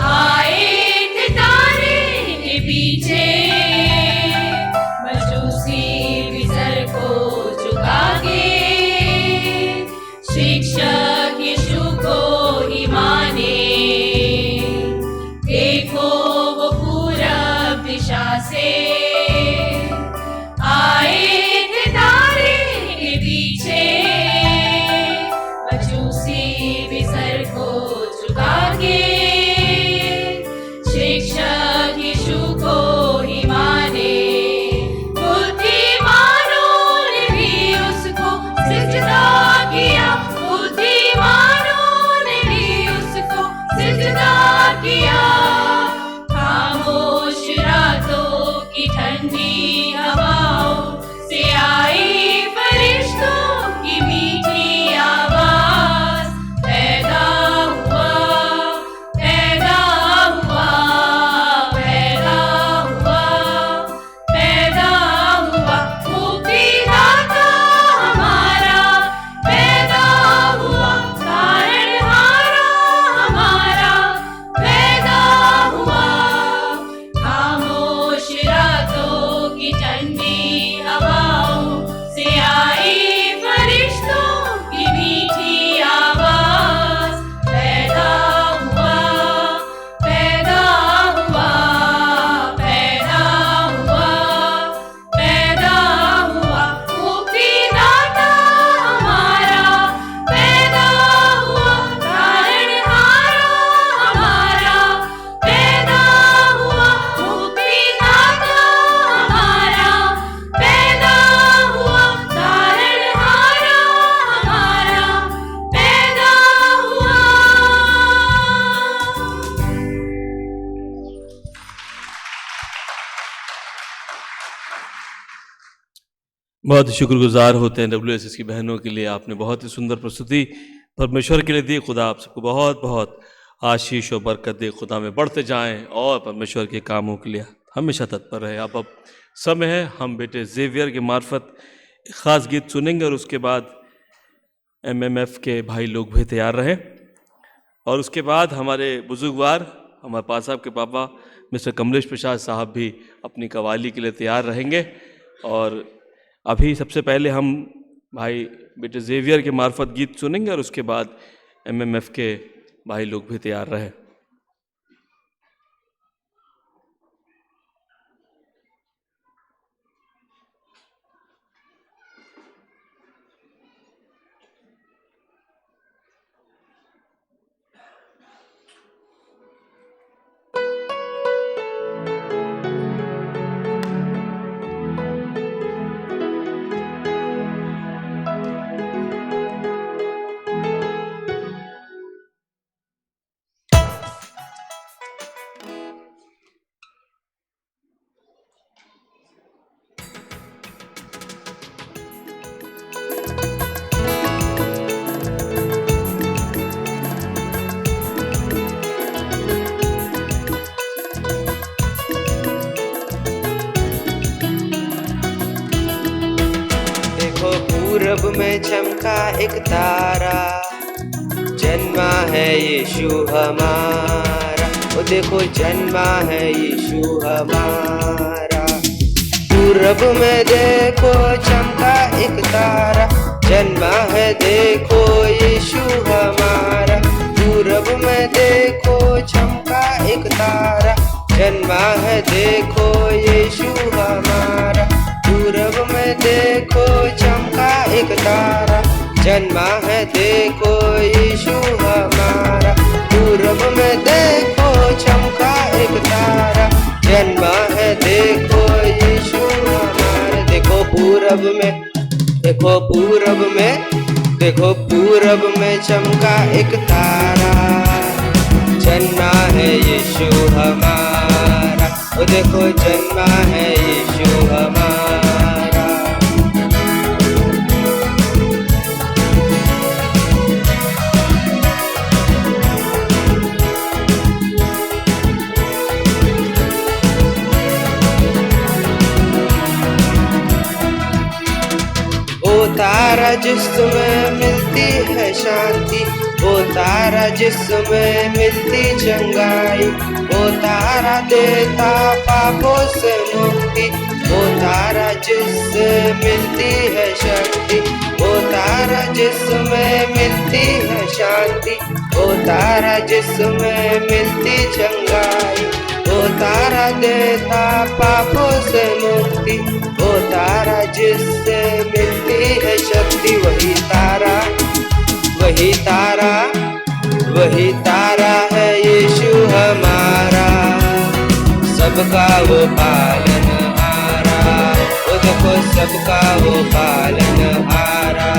H: आए थे तारे के पीछे, मजूसी भी सर को झुका के शिक्षक यीशु को ही माने। देखो वो पूरब दिशा से आए थे तारे के पीछे, मजूसी भी सर को झुका के शिक्षक यीशु को ही माने। बुद्धिमानों ने भी उसको सिजदा किया, बुद्धिमानों ने भी उसको सिजदा किया। खामोश रातों की ठंडी हवाओं से आई फरिश्तों की मीठी आवाज, पैदा हुआ, पैदा हुआ, पैदा हुआ, पैदा हुआ, मुक्तिदाता हमारा पैदा हुआ, तारणहारा हमारा पैदा हुआ। खामोश रातों की ठंडी हवाओं से आई फरिश्तों की मीठी आवाज, पैदा हुआ, पैदा हुआ, पैदा हुआ, पैदा हुआ, मुक्तिदाता हमारा पैदा हुआ, तारणहारा हमारा पैदा हुआ, मुक्तिदाता हमारा पैदा हुआ, तारणहारा हमारा पैदा हुआ।
C: बहुत ही शुक्रगुजार होते हैं WSS की बहनों के लिए। आपने बहुत ही सुंदर प्रस्तुति परमेश्वर के लिए दी। खुदा आप सबको बहुत बहुत आशीष और बरकत दे। खुदा में बढ़ते जाएं और परमेश्वर के कामों के लिए हमेशा तत्पर रहे। अब समय है हम बेटे जेवियर के मार्फत एक ख़ास गीत सुनेंगे और उसके बाद MMF के भाई लोग भी तैयार रहें। और उसके बाद हमारे बुजुर्गवार, हमारे पास साहब के पापा मिस्टर कमलेश प्रसाद साहब भी अपनी कवाली के लिए तैयार रहेंगे। और अभी सबसे पहले हम भाई बेटे जेवियर के मार्फत गीत सुनेंगे और उसके बाद MMF के भाई लोग भी तैयार रहे।
A: पूरब में चमका एक तारा, जन्मा है यीशु हमारा। ओ देखो जन्मा है यीशु हमारा। पूरब में देखो चमका एक तारा, जन्मा है देखो यीशु हमारा। पूरब में देखो चमका एक तारा, जन्मा है देखो यीशु हमारा। पूरब में देखो चमका एक तारा, जन्मा है देखो यीशु हमारा। पूरब में देखो चमका एक तारा, जन्मा है देखो यीशु हमारा। देखो पूरब में, देखो पूरब में, देखो पूरब में चमका एक तारा, जन्मा है यीशु हमारा। ओ देखो जन्मा है यीशु हमारा। तारा जिसमें मिलती है शांति, वो तारा तारा जिसमें मिलती चंगाई, वो तारा देता पापों से मुक्ति, वो तारा जिससे मिलती है शक्ति, वो तारा जिसमें मिलती है शांति, वो तारा जिसमें मिलती चंगाई, वो तारा देता पापों से मुक्ति, वो तारा जिससे मिलती है शक्ति। वही तारा, वही तारा, वही तारा है यीशु हमारा, सबका वो पालनहारा, वो देखो सबका वो पालनहारा।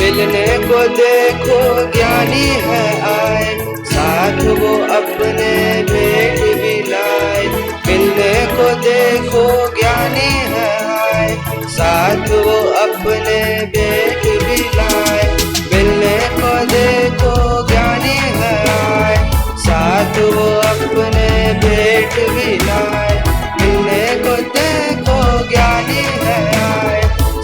A: मिलने को देखो ज्ञानी है आए, साथ वो अपने भेंट भी लाए। मिलने को देखो ज्ञानी है आए, साथ वो अपने भेंट भी लाए। मिलने को देखो ज्ञानी है आए, साथ वो अपने भेंट भी लाए। मिलने को देखो ज्ञानी है आए,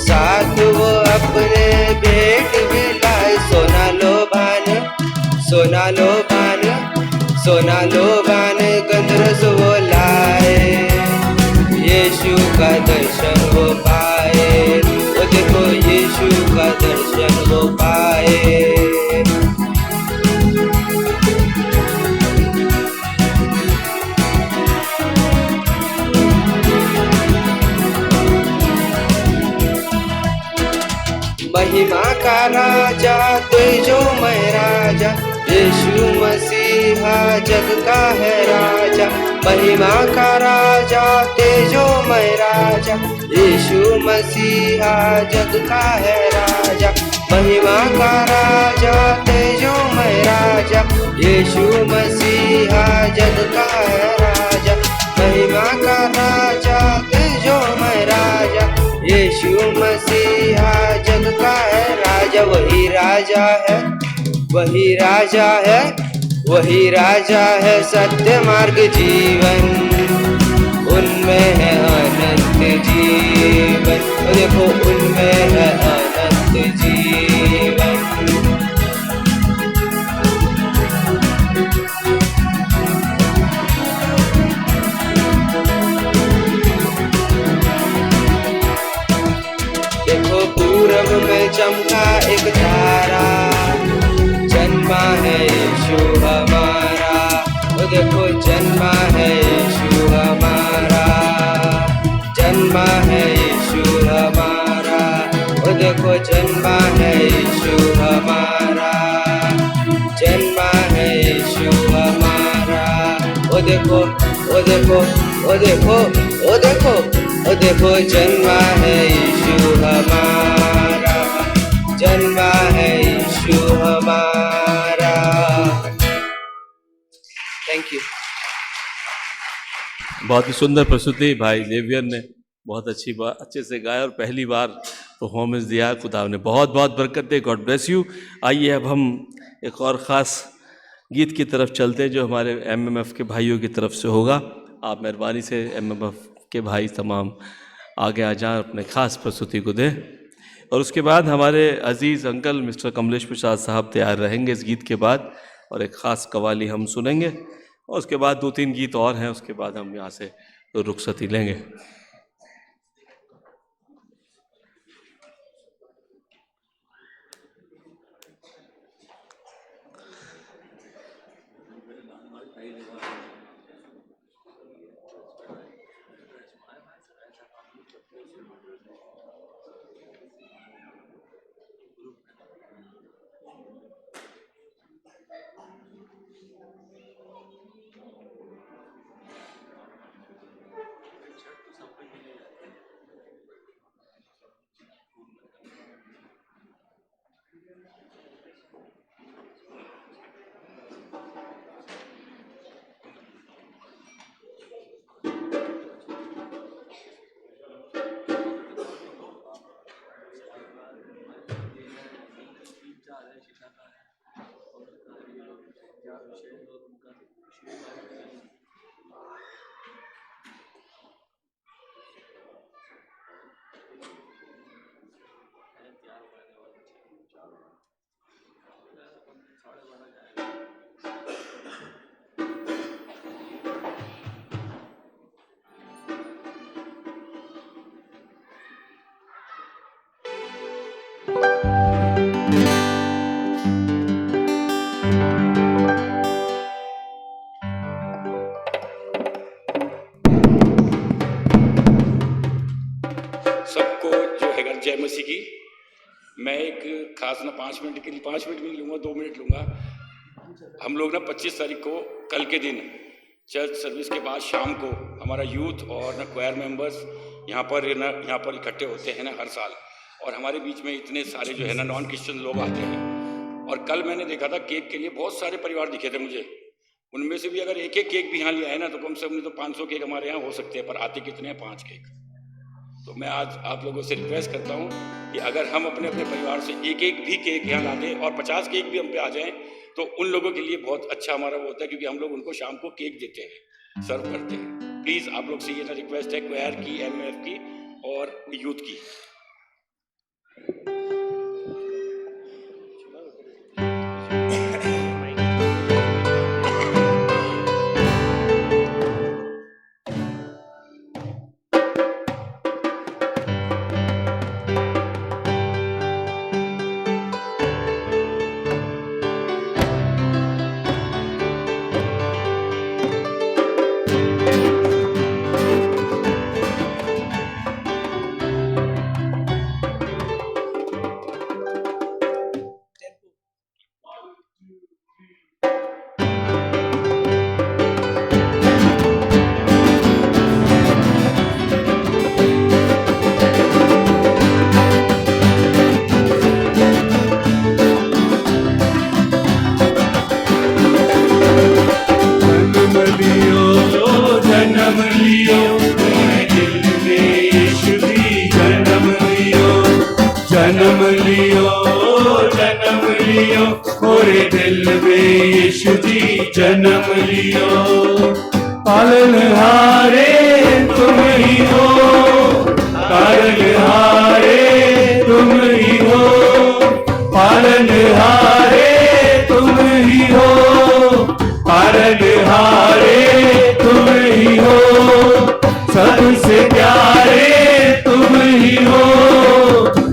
A: साथ वो अपने भेंट भी लाए। सोना लोबान, सोना लोबान, सोना लोबान गंधरस वो लाए, यीशु का दर्शन वो पाए, वो देखो यीशु का दर्शन वो पाए। महिमा का राजा तेजोमय राजा, यीशु मसीहा जग का है राजा। महिमा का राजा तेजोमय राजा, यीशु मसीहा जग का है राजा। महिमा का राजा तेजोमय राजा, यीशु मसीहा जग का है राजा। महिमा का राजा तेजोमय राजा, यीशु मसीहा जग का है राजा। वही राजा है, वही राजा है, वही राजा है सत्य मार्ग जीवन, उनमें है अनंत जीवन। देखो उनमें है अनंत जीवन। देखो पूरब में चमका एक तारा, जन्मा है यीशु हमारा। वो देखो जन्मा है यीशु हमारा, जन्मा है यीशु हमारा। वो देखो जन्मा है यीशु हमारा, जन्मा है यीशु हमारा। वो देखो, वो देखो, वो देखो, वो देखो, वो देखो जन्मा है यीशु हमारा, जन्मा है यीशु हमारा। Thank you.
C: बहुत ही सुंदर प्रस्तुति भाई जेवियर ने बहुत अच्छे से गाया और पहली बार परफॉर्मेंस दिया। खुदा ने बहुत बहुत बरकत दे। God bless you. आइए अब हम एक और ख़ास गीत की तरफ चलते हैं जो हमारे एमएमएफ के भाइयों की तरफ से होगा। आप मेहरबानी से एमएमएफ के भाई तमाम आगे आ जाएं, अपने ख़ास प्रस्तुति को दें। और उसके बाद हमारे अजीज़ अंकल मिस्टर कमलेश प्रसाद साहब तैयार रहेंगे इस गीत के बाद, और एक ख़ास कवाली हम सुनेंगे। और उसके बाद 2-3 गीत और हैं, उसके बाद हम यहाँ से तो रुखसती लेंगे।
I: खास ना 5 मिनट के लिए, 5 मिनट भी नहीं लूँगा, 2 मिनट लूँगा। हम लोग ना 25 तारीख को कल के दिन चर्च सर्विस के बाद शाम को हमारा यूथ और ना क्वायर मेंबर्स यहाँ पर इकट्ठे होते हैं ना हर साल, और हमारे बीच में इतने सारे जो है ना नॉन क्रिश्चियन लोग आते हैं। और कल मैंने देखा था केक के लिए बहुत सारे परिवार दिखे थे मुझे, उनमें से भी अगर एक एक केक भी यहाँ लिया है ना तो कम से कम नहीं तो 500 केक हमारे यहाँ हो सकते हैं, पर आते कितने हैं? 5 केक। तो मैं आज आप लोगों से रिक्वेस्ट करता हूँ कि अगर हम अपने अपने परिवार से एक एक भी केक यहाँ ला दें और 50 केक भी हम पे आ जाएं तो उन लोगों के लिए बहुत अच्छा हमारा वो होता है, क्योंकि हम लोग उनको शाम को केक देते हैं, सर्व करते हैं। प्लीज़ आप लोग से ये ना रिक्वेस्ट है, क्वायर की, MF की और यूथ की।
E: जन्म लियो मोरे दिल में यीशु जी जन्म लियो। पालनहारे तुम ही हो, पालनहारे तुम ही हो, पालनहारे तुम ही हो, पालनहारे तुम ही हो, सबसे प्यारे तुम ही हो,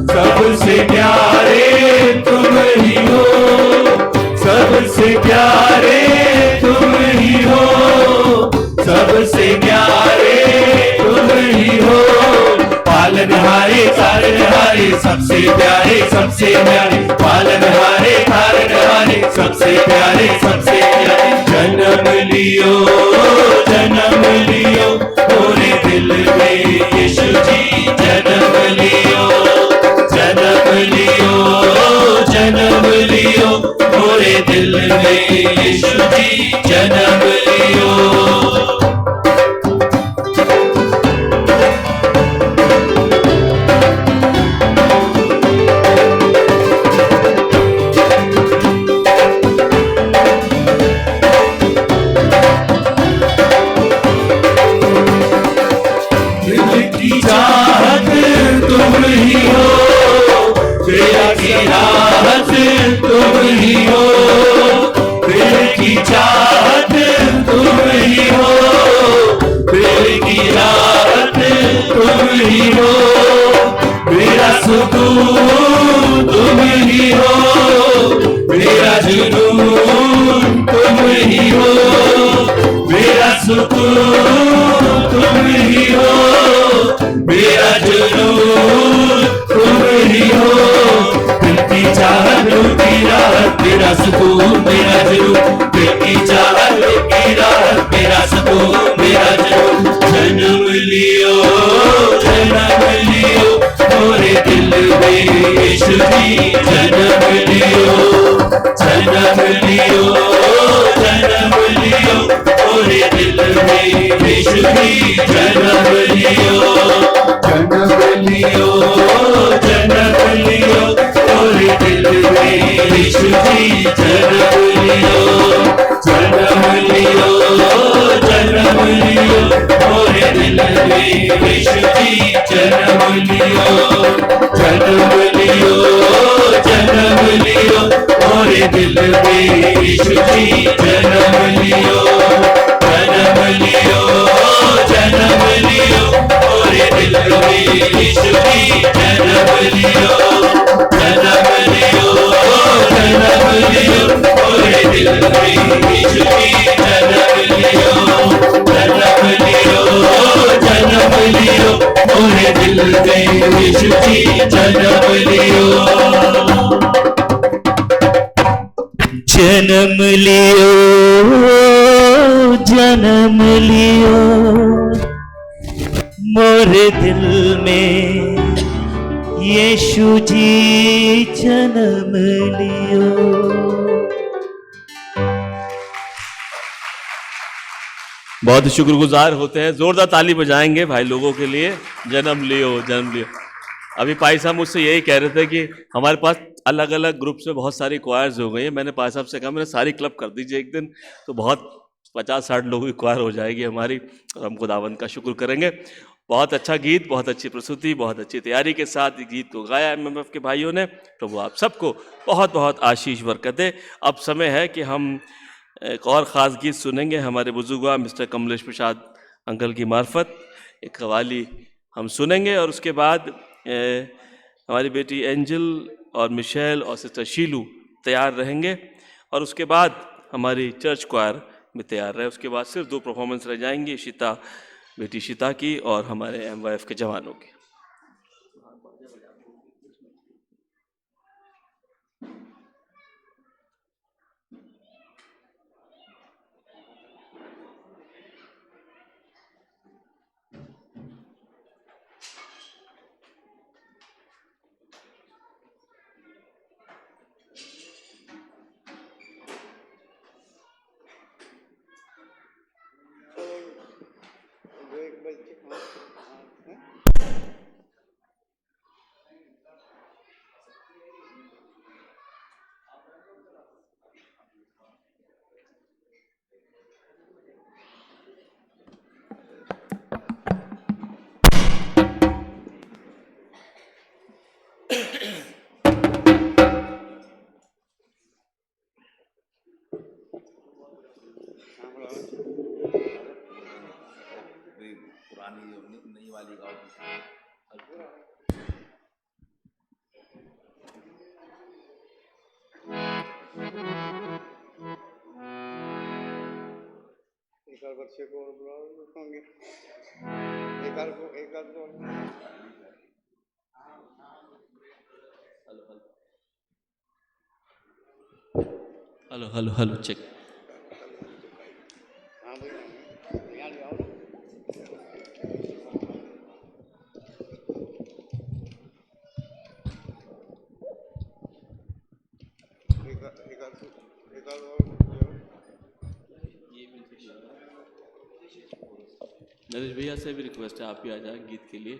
E: सबसे प्यारे तुम ही हो, सबसे प्यारे तुम ही हो, सबसे प्यारे तुम ही हो। पालनहारे तारनहारे सबसे प्यारे सबसे प्यारे, पालनहारे तारनहारे सबसे प्यारे सबसे प्यारे। जन्म लियो मोरे दिल में यीशु जी जन्म लियो, जन्म लियो मोरे दिल में यीशु जी जन्म लियो। चाहत तुम ही हो, दिल की राहत तुम ही हो, दिल की चाहत तुम ही हो, दिल की राहत तुम ही हो, मेरा सुकून तुम ही हो, मेरा जुनून तुम ही हो, मेरा सुकून तुम ही हो, मेरा जुनून तुम ही हो। दिल की चाहत दिल की राहत मेरा सुकून मेरा जुनून, दिल की चाहत दिल की राहत मेरा सुकून मेरा जुनून। जन्म लियो मोरे दिल में यीशु जी जन्म लियो, जन्म लियो मोरे दिल में यीशु जी जन्म लियो, जन्म लियो मोरे दिल में यीशु जी जन्म लियो, जन्म लियो मोरे दिल में यीशु जी जन्म लियो, जन्म लियो मोरे दिल में यीशु जी जन्म लियो, जन्म लियो मोरे दिल में यीशु जी जन्म लियो, जन्म लियो मोरे दिल में यीशु जी जन्म लियो, जन्म लियो मोरे दिल में यीशु जी जन्म लियो।
G: जन्म लियो जन्म लियो मोरे दिल में यीशु जी जन्म लियो।
C: बहुत शुक्रगुजार होते हैं, जोरदार ताली बजाएंगे भाई लोगों के लिए। जन्म लियो जन्म लियो। अभी पाई साहब मुझसे यही कह रहे थे कि हमारे पास अलग अलग ग्रुप से बहुत सारी क्वायर्स हो गई है। मैंने पाई साहब से कहा मैंने सारी क्लब कर दीजिए एक दिन, तो बहुत 50-60 लोगों की क्वायर हो जाएगी हमारी, और हम खुदावंद का शुक्र करेंगे। बहुत अच्छा गीत, बहुत अच्छी प्रस्तुति, बहुत अच्छी तैयारी के साथ गीत को गाया MMF के भाइयों ने। प्रभु आप सबको बहुत बहुत आशीष बरकत दे। अब समय है कि हम एक और ख़ास गीत सुनेंगे हमारे बुजुर्ग मिस्टर कमलेश प्रसाद अंकल की मार्फत। एक कव्वाली हम सुनेंगे और उसके बाद हमारी बेटी एंजल और मिशेल और सिस्टर शीलू तैयार रहेंगे, और उसके बाद हमारी चर्च क्वायर में तैयार रहे। उसके बाद सिर्फ 2 परफॉर्मेंस रह जाएंगी, शीता बेटी शीता की और हमारे MYF के जवानों की।
J: बच्चे को
C: hello hello hello check. Naresh भैया से भी रिक्वेस्ट है, आप भी आ जाए गीत के लिए।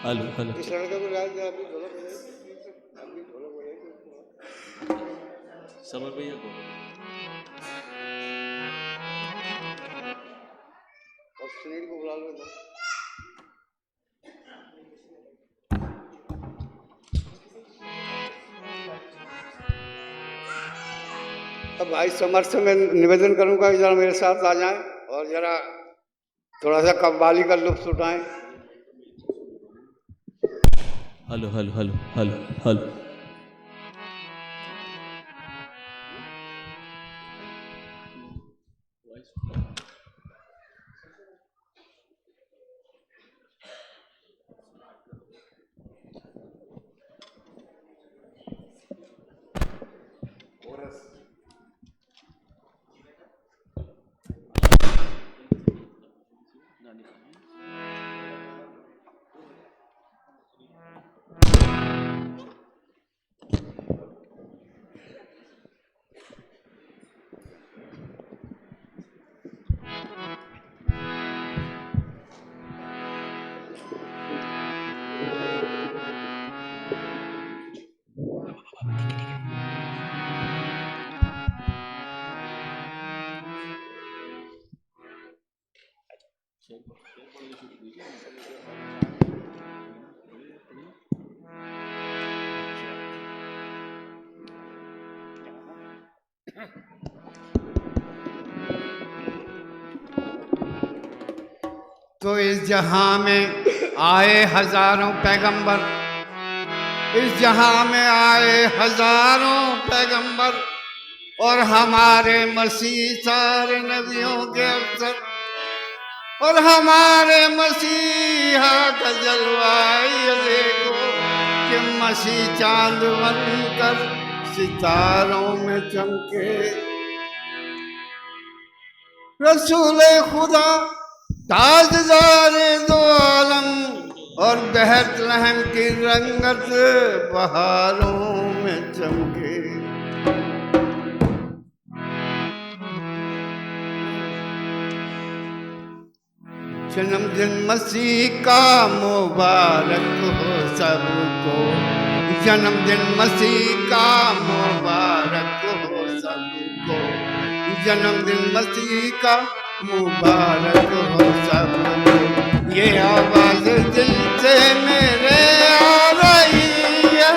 C: हेलो हेलो समर भैया को
J: सुनील को बुला लो। अब भाई समर से मैं निवेदन करूंगा कि जरा मेरे साथ आ जाएं और जरा थोड़ा सा कव्वाली का लुत्फ उठाएं।
C: Hello hello hello hello hello.
J: तो इस जहां में आए हजारों पैगंबर, इस जहां में आए हजारों पैगंबर, और हमारे मसीह सारे नबियों के अवसर और हमारे मसीहा का जलवा ये देखो कि मसीह चांद बनकर सितारों में चमके। रसूल खुदा ताजदार दो आलम और बेहतलहम की रंगत बहारों में चमके। जन्मदिन मसीह का मुबारक हो सबको, जन्मदिन मसीह का मुबारक हो सबको, जन्मदिन मसीह का मुबारक हो सबको। ये आवाज दिल से मेरे आ रही है,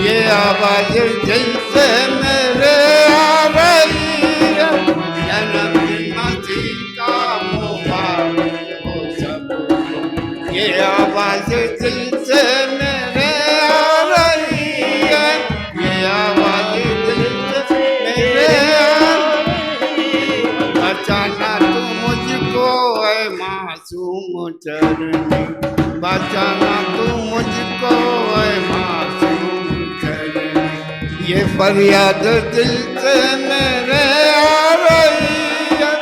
J: ये आवाज दिल से मेरे आ रही है। जन्मदिन मसीह का मुबारक हो सबको, ये आवाज दिल से मेरे आ रही है, ये आवाज दिल से मेरे आ रही है। बचाना तू मुझको है मासूम चरनी, बचाना तू मुझको है मासूम चरनी। ये फरियाद दिल से मेरे आ रही है,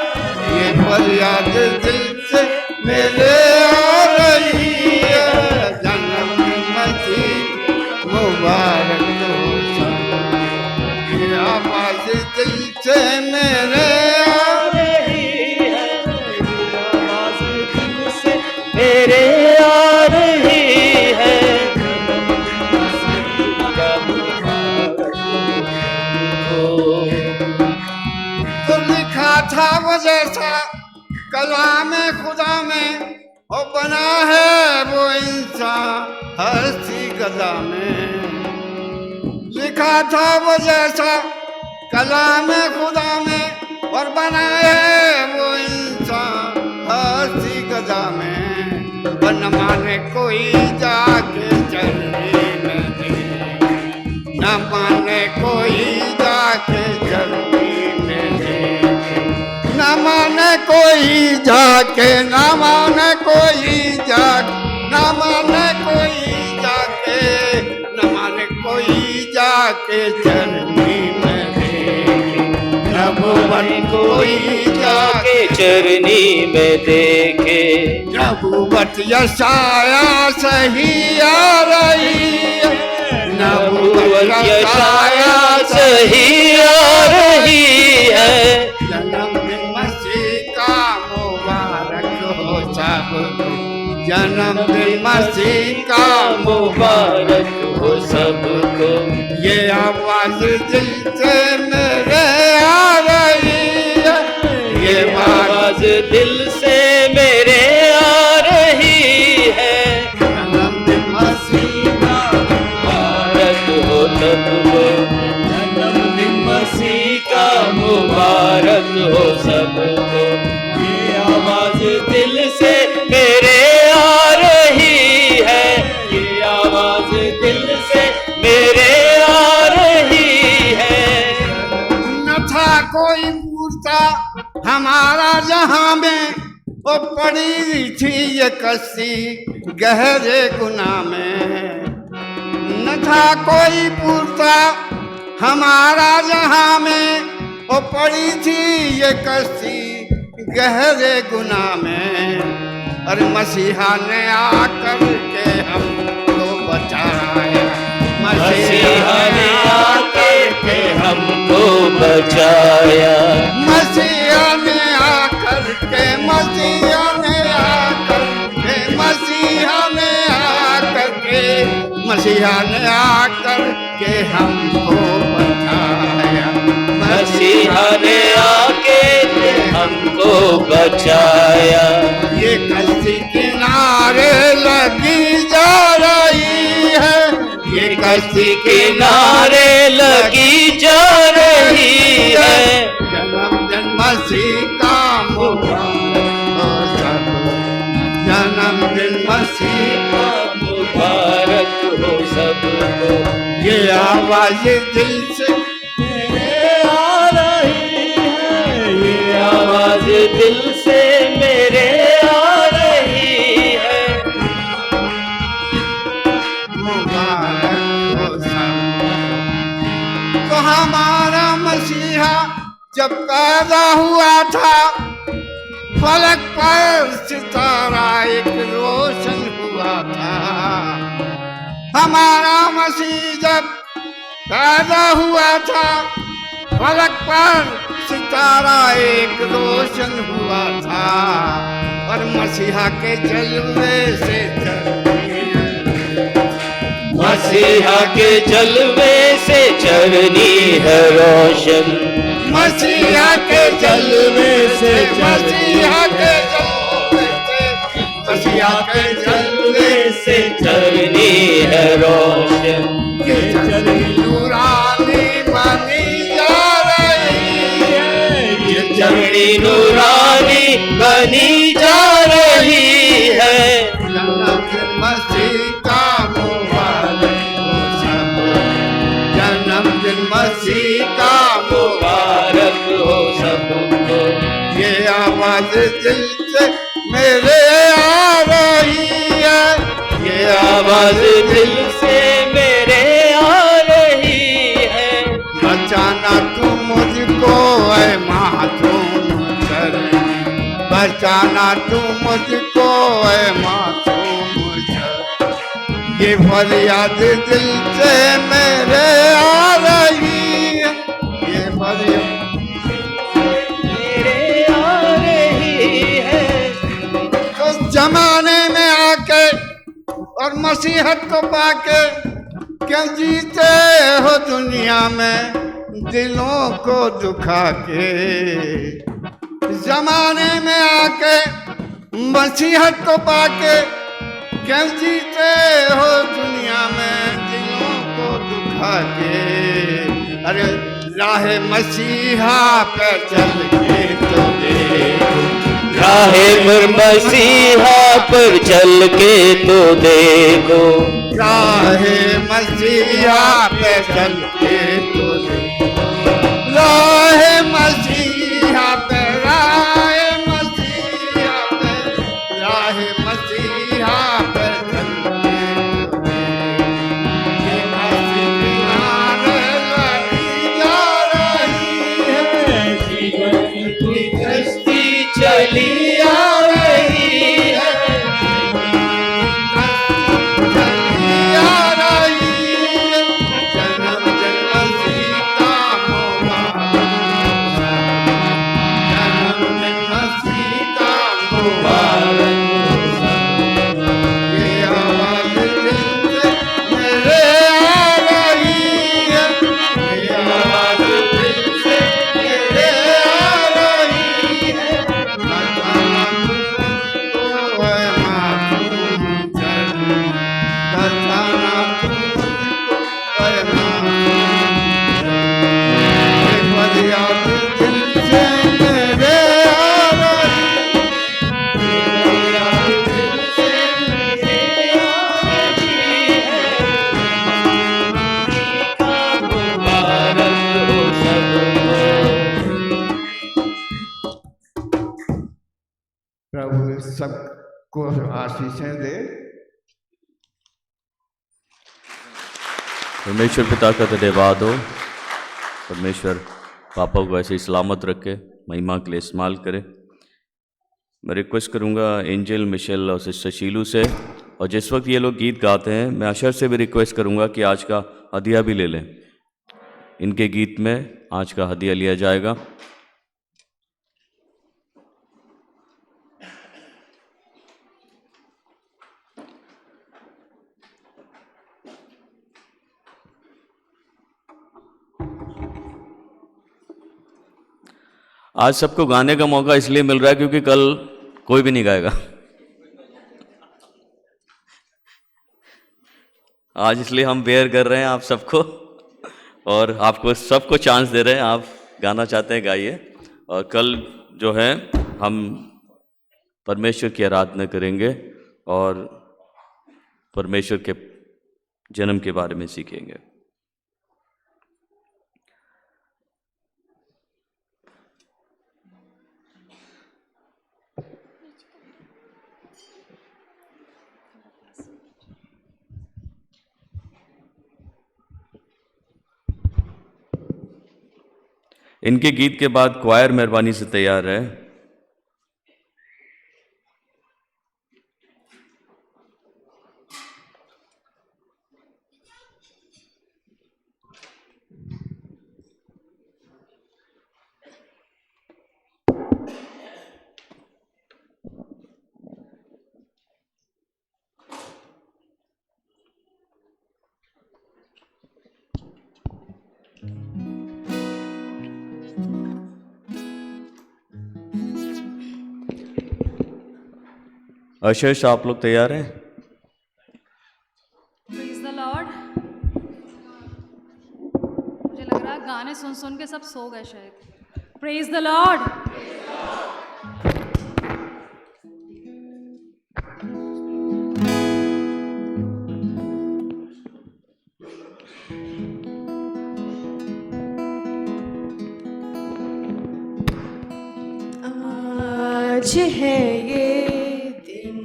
J: ये फरियाद दिल से मेरे आ रही है। जन्मदिन मसीह मुबारक हो सबको, ये आवाज दिल से मेरे आ रही है, आवाज दिल से मेरे आ रही है। तो लिखा था वो जैसा कलाम खुदा में, और बना है वो इंसान हस्ती गदा में। लिखा था वो जैसा कलाम खुदा में, और बना है वो इंसान हस्ती गदा में। न माने कोई जाके चलने में दे, न माने कोई जाके चलने में दे, न माने कोई जाके, न माने कोई जाके, न माने कोई जाके, न माने कोई जाके चरनी में देखे। नबूवत कोई जाके चरनी में देखे। नबूवत यशाया सही आ रही है, नबूवत यशाया सही आ रही है। जन्मदिन मसीह का मुबारक हो सबको, जन्मदिन मसीह का मुबारक हो सबको। ये आवाज दिल से मेरे आ रही है, ये आवाज दिल से मेरे आ रही है। जन्मदिन मसीह का मुबारक हो सबको, जन्मदिन मसीह का मुबारक हो सबको। ये आवाज दिल से मेरे आ रही है, ये आवाज दिल से मेरे आ रही है। न था कोई मूर्ता हमारा जहां में, वो पड़ी थी ये कस्ती गहरे गुनाह में। न था कोई मूर्ता हमारा जहां में, वो पड़ी थी ये कस्ती गहरे गुनाह में। और मसीहा ने आकर के हमको बचाया, मसीहा ने आकर के हमको बचाया। मसीहा ने आकर के, मसीहा ने आकर के, मसीहा ने आकर के, मसीहा ने आकर के हमको बचाया। मसीहा ने आके हमको बचाया। ये कस्ती किनारे लगी जा रही है, ये कस्ती किनारे लगी जा रही है। जन्मदिन मसीह का मुबारक हो सबको, जन्मदिन मसीह का मुबारक हो सबको। ये आवाज दिल से मेरे आ रही
G: दिल से मेरे आ रही है।
J: मुबारक हो सबको। तो हमारा मसीहा जब पैदा हुआ था, फलक पर सितारा एक रोशन हुआ था। हमारा मसीह जब पैदा हुआ था, फलक पर सितारा एक रोशन हुआ था। और मसीहा के जलवे से
G: मसीहा के जलवे से चरनी है रोशन।
J: मसीहा के जलवे से, मसीहा के जलवे से, मसीहा के जलवे से
G: चरनी है रोशन।
J: ये चरनी नूरानी बनी जा रही है।
G: ये चरनी नूरानी बनी जा रही है।
J: जन्मदिन मसीह का मुबारक हो सबको। जन्मदिन मसीह का
G: मुबारक हो सबको।
J: ये आवाज दिल से मेरे आ रही है। ये
G: आवाज दिल से मेरे आ रही है।
J: बचाना तू मुझको ऐ मासूम शरीर। बचाना तू मुझको ऐ मासूम शरीर। ये फरियाद दिल से मेरे आ रही है। ये फरियाद
G: मेरे आ रही है।
J: तो जमाने में आके और मसीहत को पाके क्यों जीते हो दुनिया में दिलों को दुखा के। जमाने में आके मसीहत को पाके क्यों जीते हो दुनिया में दिलों को दुखा के। अरे राहे मसीहा पे चल के तो देखो।
G: राहे मसीहा पर चल के तो देखो।
J: राहे मसीहा पे चल के तो देखो। राहे मसीहा पे, राहे मसीहा पे, राहे मसीहा पे चल के तो देखो। ये मसीह किनारे लगी जा रही है। जीवन की कश्ती
G: चली आ रही है।
J: चली आ रही है। जन्मदिन मसीह का मुबारक। जन्मदिन मसीह का मुबारक। ये आवाज दिल से मेरे आ रही है। ये आवाज दिल से मेरे आ रही है। बचाना तुझको है मासूम शरीर। बचाना तुझको है मासूम शरीर। ये फरियाद दिल से मेरे आ रही है। प्रभु सबको आशीषें दे।
C: परमेश्वर पिता का धन्यवाद हो। परमेश्वर पापा को ऐसे ही सलामत रखे, महिमा के लिए इस्तेमाल करे। मैं रिक्वेस्ट करूंगा एंजल, मिशेल और सिस्टर शीलू से, और जिस वक्त ये लोग गीत गाते हैं मैं अशर से भी रिक्वेस्ट करूंगा कि आज का हदिया भी ले लें। इनके गीत में आज का हदिया लिया जाएगा। आज सबको गाने का मौका इसलिए मिल रहा है क्योंकि कल कोई भी नहीं गाएगा। आज इसलिए हम बेयर कर रहे हैं आप सबको, और आपको सबको चांस दे रहे हैं। आप गाना चाहते हैं गाइए, और कल जो है हम परमेश्वर की आराधना करेंगे और परमेश्वर के जन्म के बारे में सीखेंगे। इनके गीत के बाद क्वायर मेहरबानी से तैयार है। आशीष, आप लोग तैयार हैं?
H: Praise the Lord. मुझे लग रहा है गाने सुन सुन के सब सो गए शायद। Praise the Lord.
A: आज है ये दिन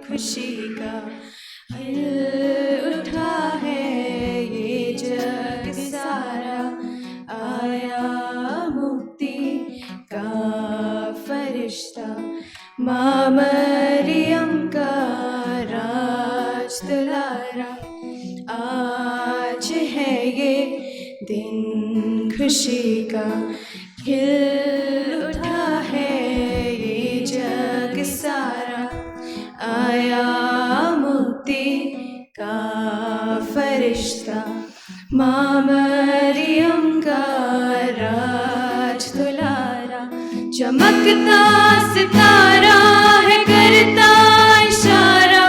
A: खुशी का, हिल उठा है ये जग सारा, आया मुक्ति का फरिश्ता, माँ मरियम का राज दुलारा। आज है ये दिन खुशी का, खिल उठा है ये जग सारा, आया मुक्ति का फरिश्ता, माँ मरियम का राज दुलारा। चमकता सितारा है करता इशारा,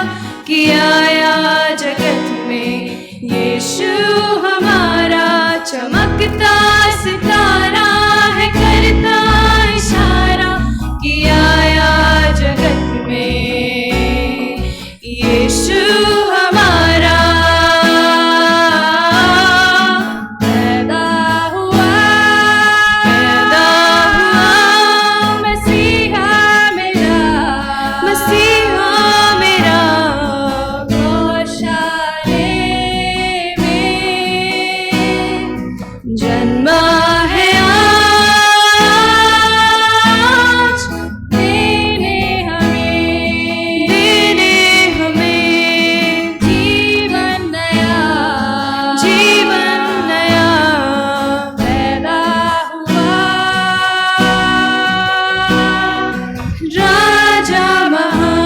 A: कि आया जगत में यीशु हमारा। चमकता सितारा है करता इशारा, कि आया जगत में यीशु हमारा। पैदा हुआ मसीहा मेरा, मसीहा मेरा, गौशाले में जन्मा है आज, देने हमें जीवन नया, जीवन नया। पैदा हुआ राजा महान।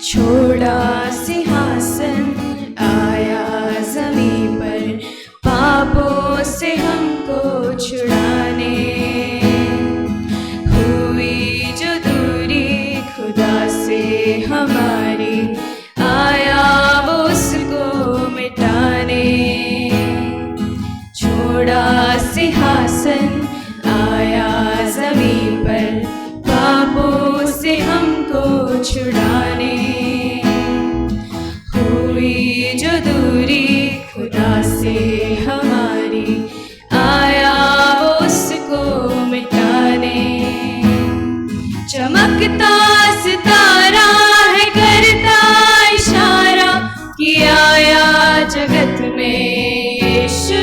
A: छोड़ा सिंहासन आया जमीन पर, पापों से हमको छुड़ाने। हुई जो दूरी खुदा से हमारी, आया वो उसको मिटाने। छोड़ा सिंहासन आया जमीन पर, पापों से हमको छुड़ाने। हुई जो दूरी खुदा से हमारी, आया वो उसको मिटाने। चमकता सितारा है करता इशारा, कि आया जगत में यीशु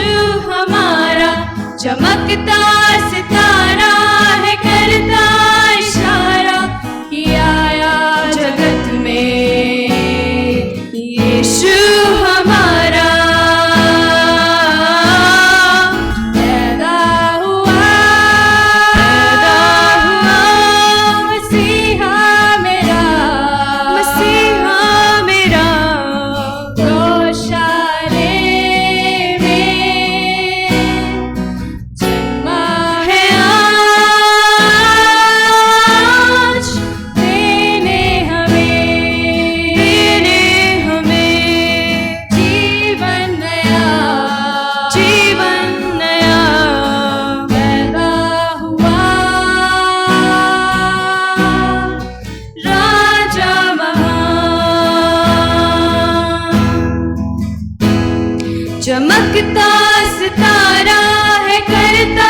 A: हमारा। चमकता सितारा है करता इशारा, कि आया जगत में यीशु हमारा।
H: चमकता सितारा है करता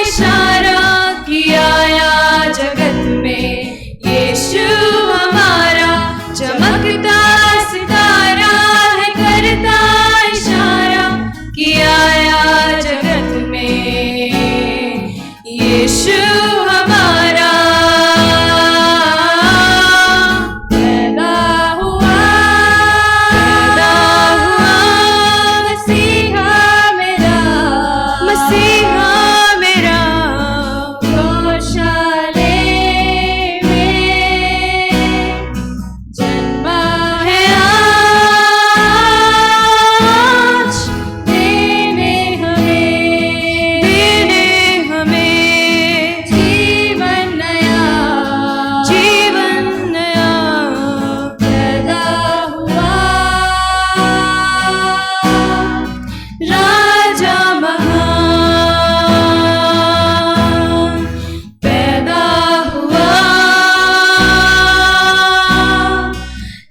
H: इशारा कि आया जगत में यीशु हमारा। चमकता सितारा है करता इशारा कि आया जगत में यीशु हमारा। पैदा हुआ मसीहा मेरा, मसीहा मेरा। गौशाले में जन्मा है आज, देने हमें जीवन नया, जीवन नया। पैदा हुआ राजा महान, पैदा हुआ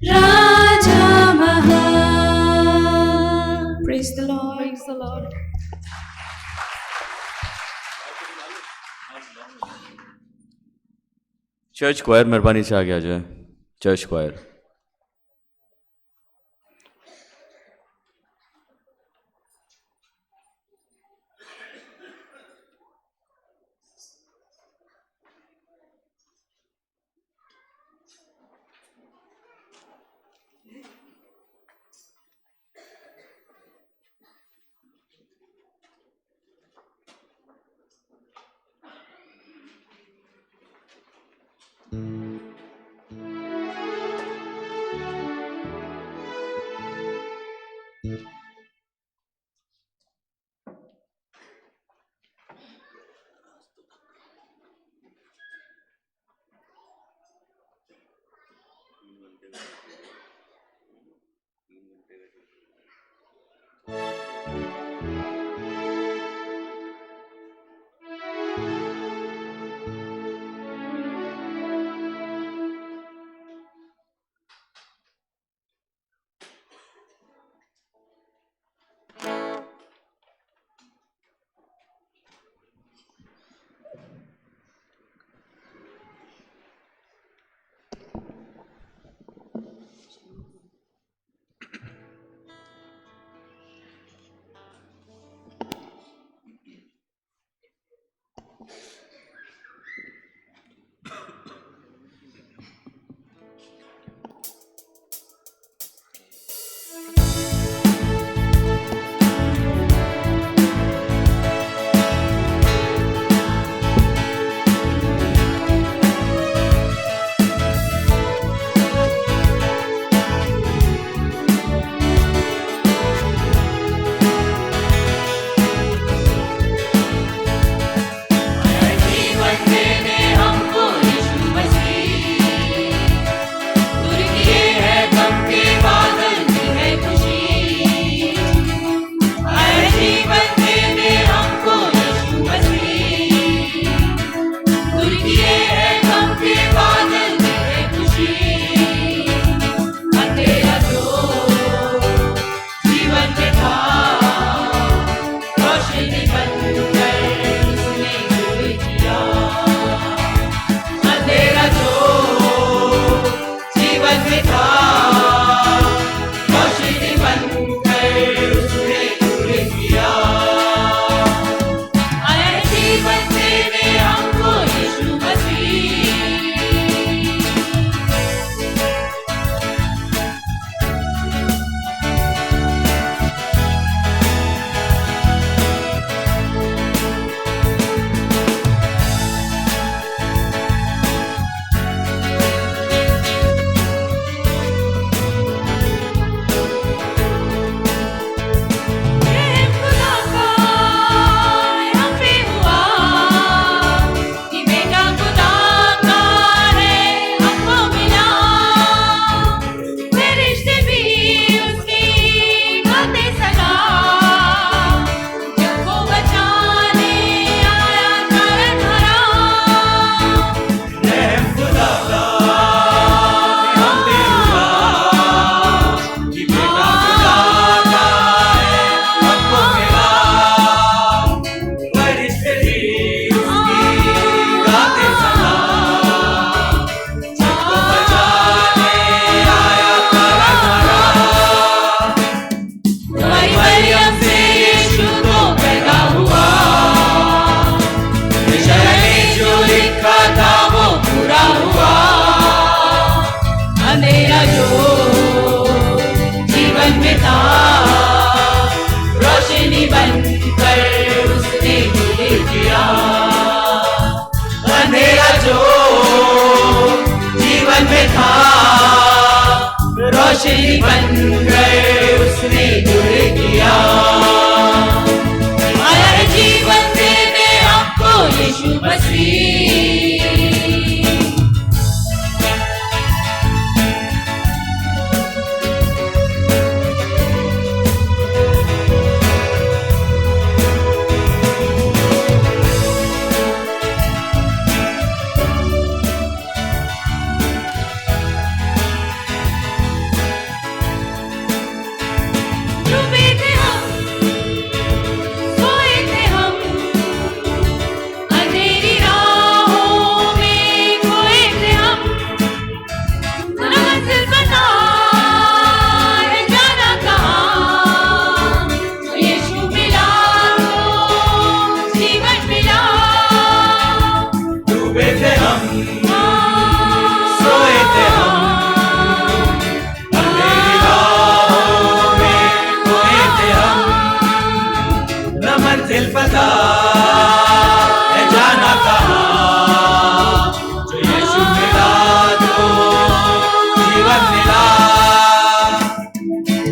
H: राजा महान। Praise the Lord. Praise the Lord.
C: Church choir मेहरबानी से आगे आ जाए। Church choir.
E: किया। आया है जीवन देने हमको यीशु मसीह। डूबे थे हम, सोए थे हम, अंधेरी राहों में खोए थे हम। न मंजिल पता है जाना कहाँ, तो यीशु मिला तो जीवन मिला।
A: डूबे थे हम, सोए थे हम, अंधेरी राहों में खोए थे हम। न मंजिल पता है जाना कहाँ, जो यीशु मिला तो जीवन मिला।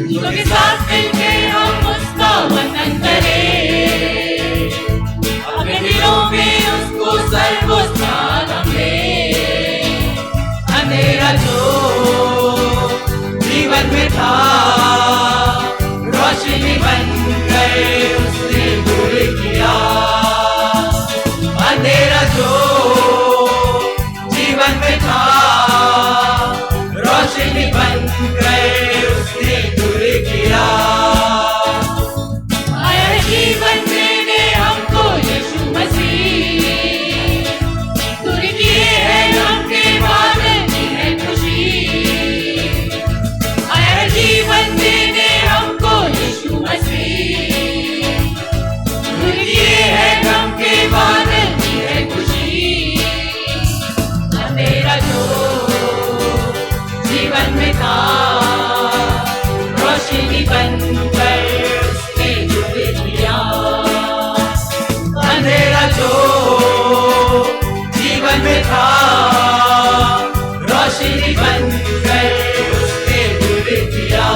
E: यीशु के साथ मिलके हम उसका वंदन करें, अपने दिलों में उसको सर्वोत्थान हम दें।
A: अंधेरा जो जीवन में था, रोशनी बन गए उसने दूर किया। अंधेरा जो जीवन में था, रोशनी बन गए उसने दूर किया।
E: आया है जीवन देने हमको यीशु मसीह। दूर किए हैं गम के बादल की है खुशी। आया है जीवन देने हमको यीशु मसीह। दूर किए हैं गम के बादल की है खुशी।
A: अंधेरा जो जीवन में था, रोशनी बन कर उसने दूर किया। अंधेरा जो जीवन में था, रोशनी बन कर उसने दूर किया।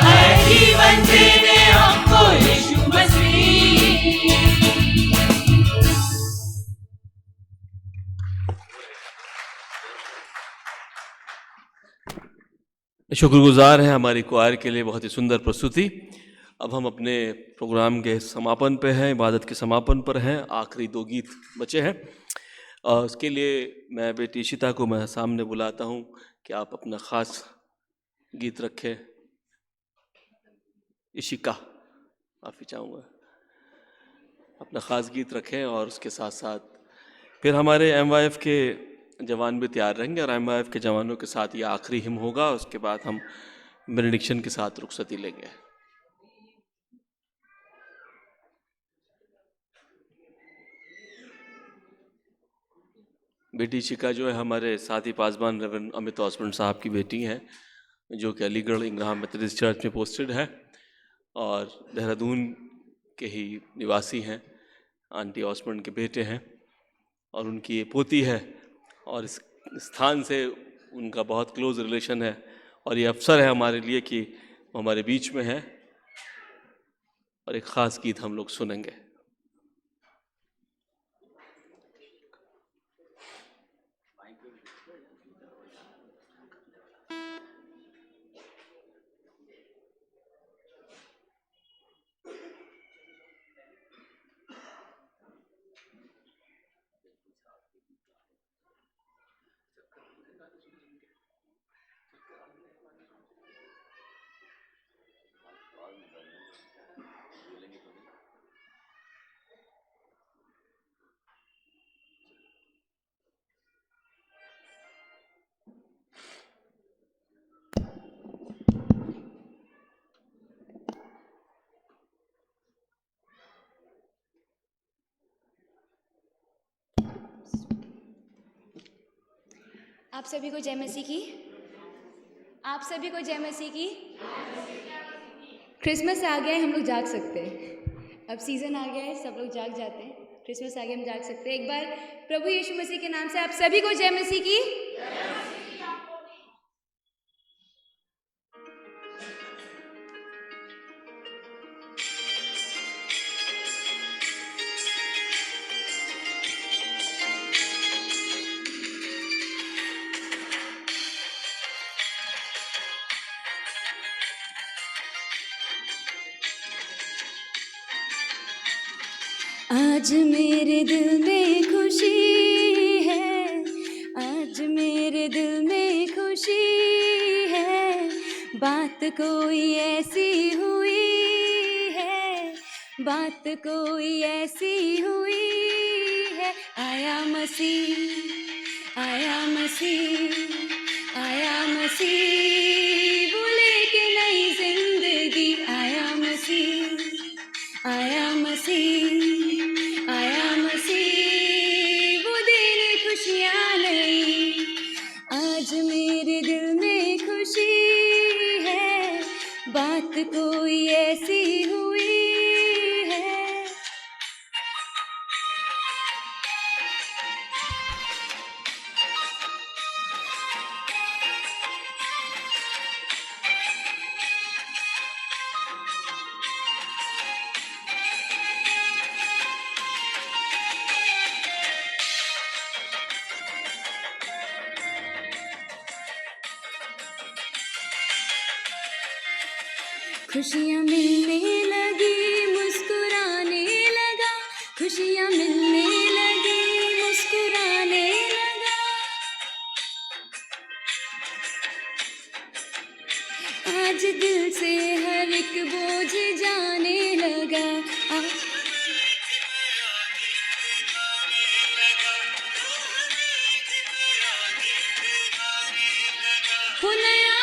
E: आया जीवन देने हमको यीशु मसीह।
C: शुक्रगुजार हैं हमारी क्वायर के लिए, बहुत ही सुंदर प्रस्तुति। अब हम अपने प्रोग्राम के समापन पे हैं, इबादत के समापन पर हैं। आखिरी 2 गीत बचे हैं और उसके लिए मैं बेटी इशिता को मैं सामने बुलाता हूँ कि आप अपना ख़ास गीत रखें। इशिका, माफ़ी चाहूँगा, अपना ख़ास गीत रखें और उसके साथ साथ फिर हमारे MYF के जवान भी तैयार रहेंगे और MYF के जवानों के साथ ये आखिरी हिम होगा। उसके बाद हम बेनेडिक्शन के साथ रुखसती लेंगे। बेटी शिका जो है हमारे साथी पासबान रेवरेंड अमित ऑसबर्न साहब की बेटी हैं, जो कि अलीगढ़ इंग्राम मेथोडिस्ट चर्च में पोस्टेड है और देहरादून के ही निवासी हैं। आंटी ऑसबर्न के बेटे हैं और उनकी ये पोती है और इस स्थान से उनका बहुत क्लोज रिलेशन है और ये अवसर है हमारे लिए कि वो हमारे बीच में है और एक ख़ास गीत हम लोग सुनेंगे।
K: आप सभी को जय मसीह की। आप सभी को जय मसीह की। क्रिसमस आ गया है, हम लोग जाग सकते हैं। अब सीज़न आ गया है, सब लोग जाग जाते हैं। क्रिसमस आ गया, हम जाग सकते हैं। एक बार प्रभु यीशु मसीह के नाम से आप सभी को जय मसीह की। आज मेरे दिल में खुशी है, आज मेरे दिल में खुशी है, बात कोई ऐसी हुई है, बात कोई ऐसी हुई है। आया मसीह, आया मसीह, आया मसीह, वो लेके नई जिंदगी। आया मसीह, आया मसीह, आया मसीह, वो देने खुशियाँ नई। आज मेरे दिल में खुशी है, बात कोई ऐसी हुई है। खुशियाँ मिलने लगी, मुस्कुराने लगा, खुशियाँ मिलने लगी, मुस्कुराने लगा। आज दिल से हर एक बोझ जाने लगा। हो नया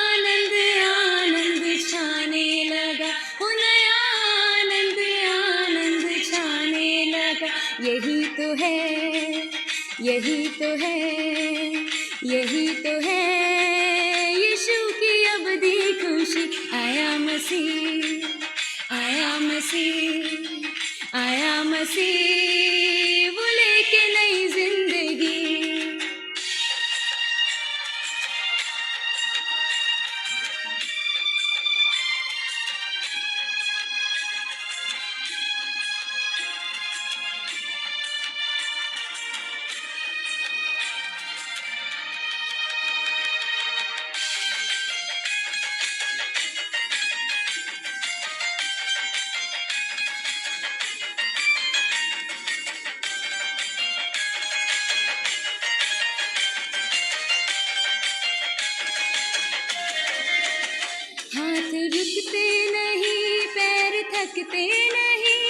K: आनंद, आनंद छाने लगा, हो नया आनंद, आनंद छाने लगा। यही तो है, यही तो है, यही तो है यीशु की अबदी खुशी। आया मसीह, आया मसीह, आया मसीह, वो लेके नई जिंदगी। हाथ रुकते नहीं, पैर थकते नहीं,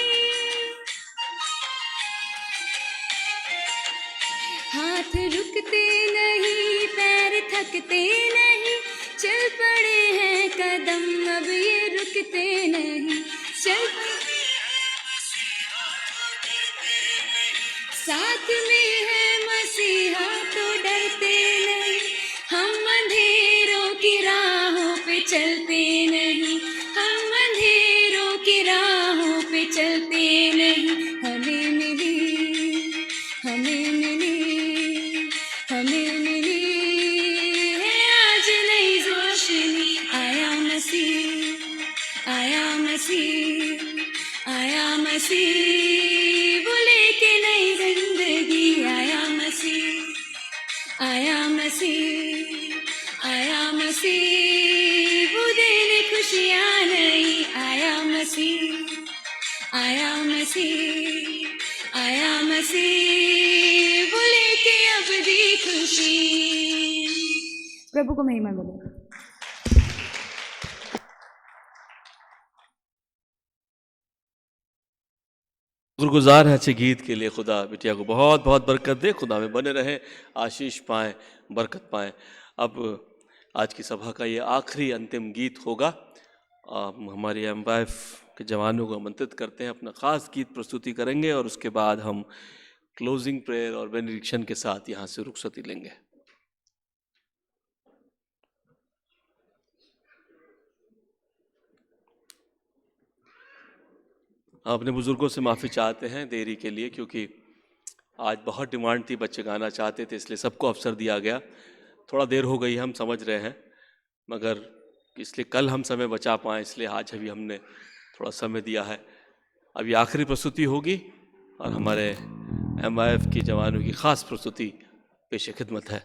K: हाथ रुकते नहीं, पैर थकते नहीं, चल पड़े हैं कदम अब ये रुकते नहीं। चल साथ में है मसीहा तो डरते नहीं, हम अंधेरों की राहों पे चलते नहीं, हम अंधेरों की राहों पे चलते नहीं। हमें मिली, हमें मिली, हमें मिली है आज नई रोशनी। आया मसीह, आया मसीह, आया मसीह, वो लेके नई जिंदगी। आया मसीह, आया मसीह, आया मसीह, वो देने खुशियाँ नई। आया मसीह, आया मसीह, आया मसीह, वो लेके अबदी खुशी। प्रभु को महिमा मिले।
C: शुक्रगुजार है अच्छे गीत के लिए। खुदा बिटिया को बहुत बहुत बरकत दे, खुदा में बने रहें, आशीष पाएं, बरकत पाएं। अब आज की सभा का ये आखिरी अंतिम गीत होगा। हमारी एमवाइफ के जवानों को आमंत्रित करते हैं, अपना ख़ास गीत प्रस्तुति करेंगे और उसके बाद हम क्लोजिंग प्रेयर और बेनेडिक्शन के साथ यहाँ से रुखसती लेंगे। अपने बुज़ुर्गों से माफ़ी चाहते हैं देरी के लिए, क्योंकि आज बहुत डिमांड थी, बच्चे गाना चाहते थे, इसलिए सबको अवसर दिया गया। थोड़ा देर हो गई, हम समझ रहे हैं, मगर इसलिए कल हम समय बचा पाएँ, इसलिए आज अभी हमने थोड़ा समय दिया है। अभी आखिरी प्रस्तुति होगी और हमारे MIF की जवानों की ख़ास प्रस्तुति पेश खिदमत है।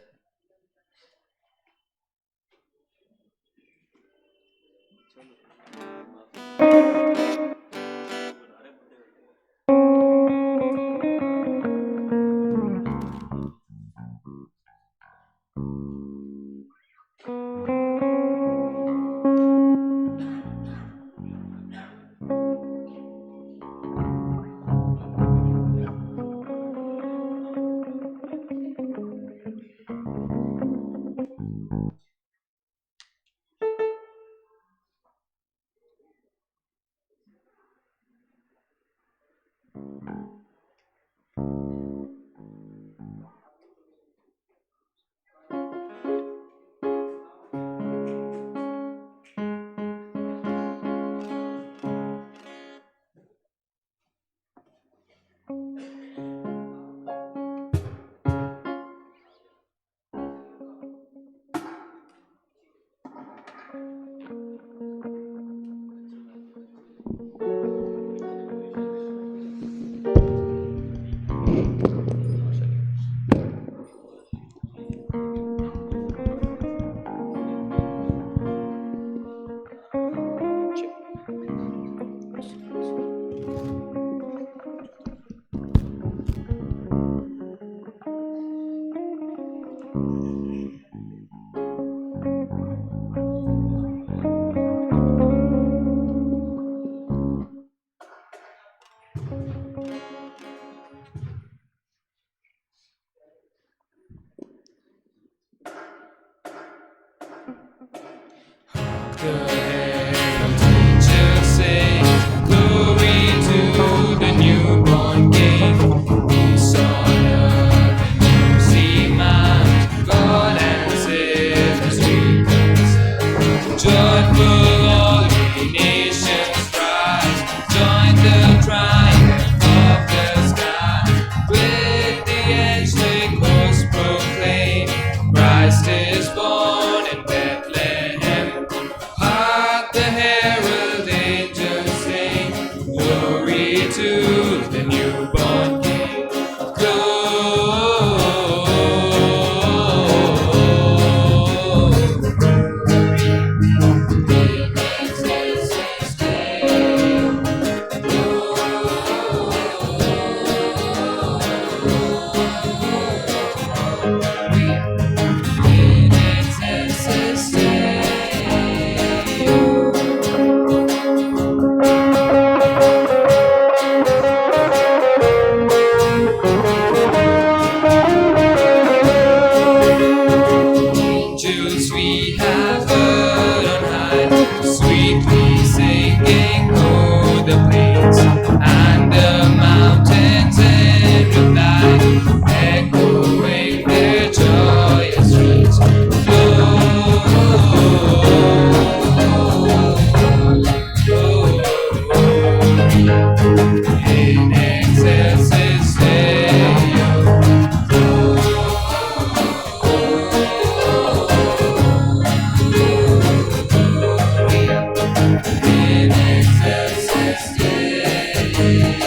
A: In excelsis Deo.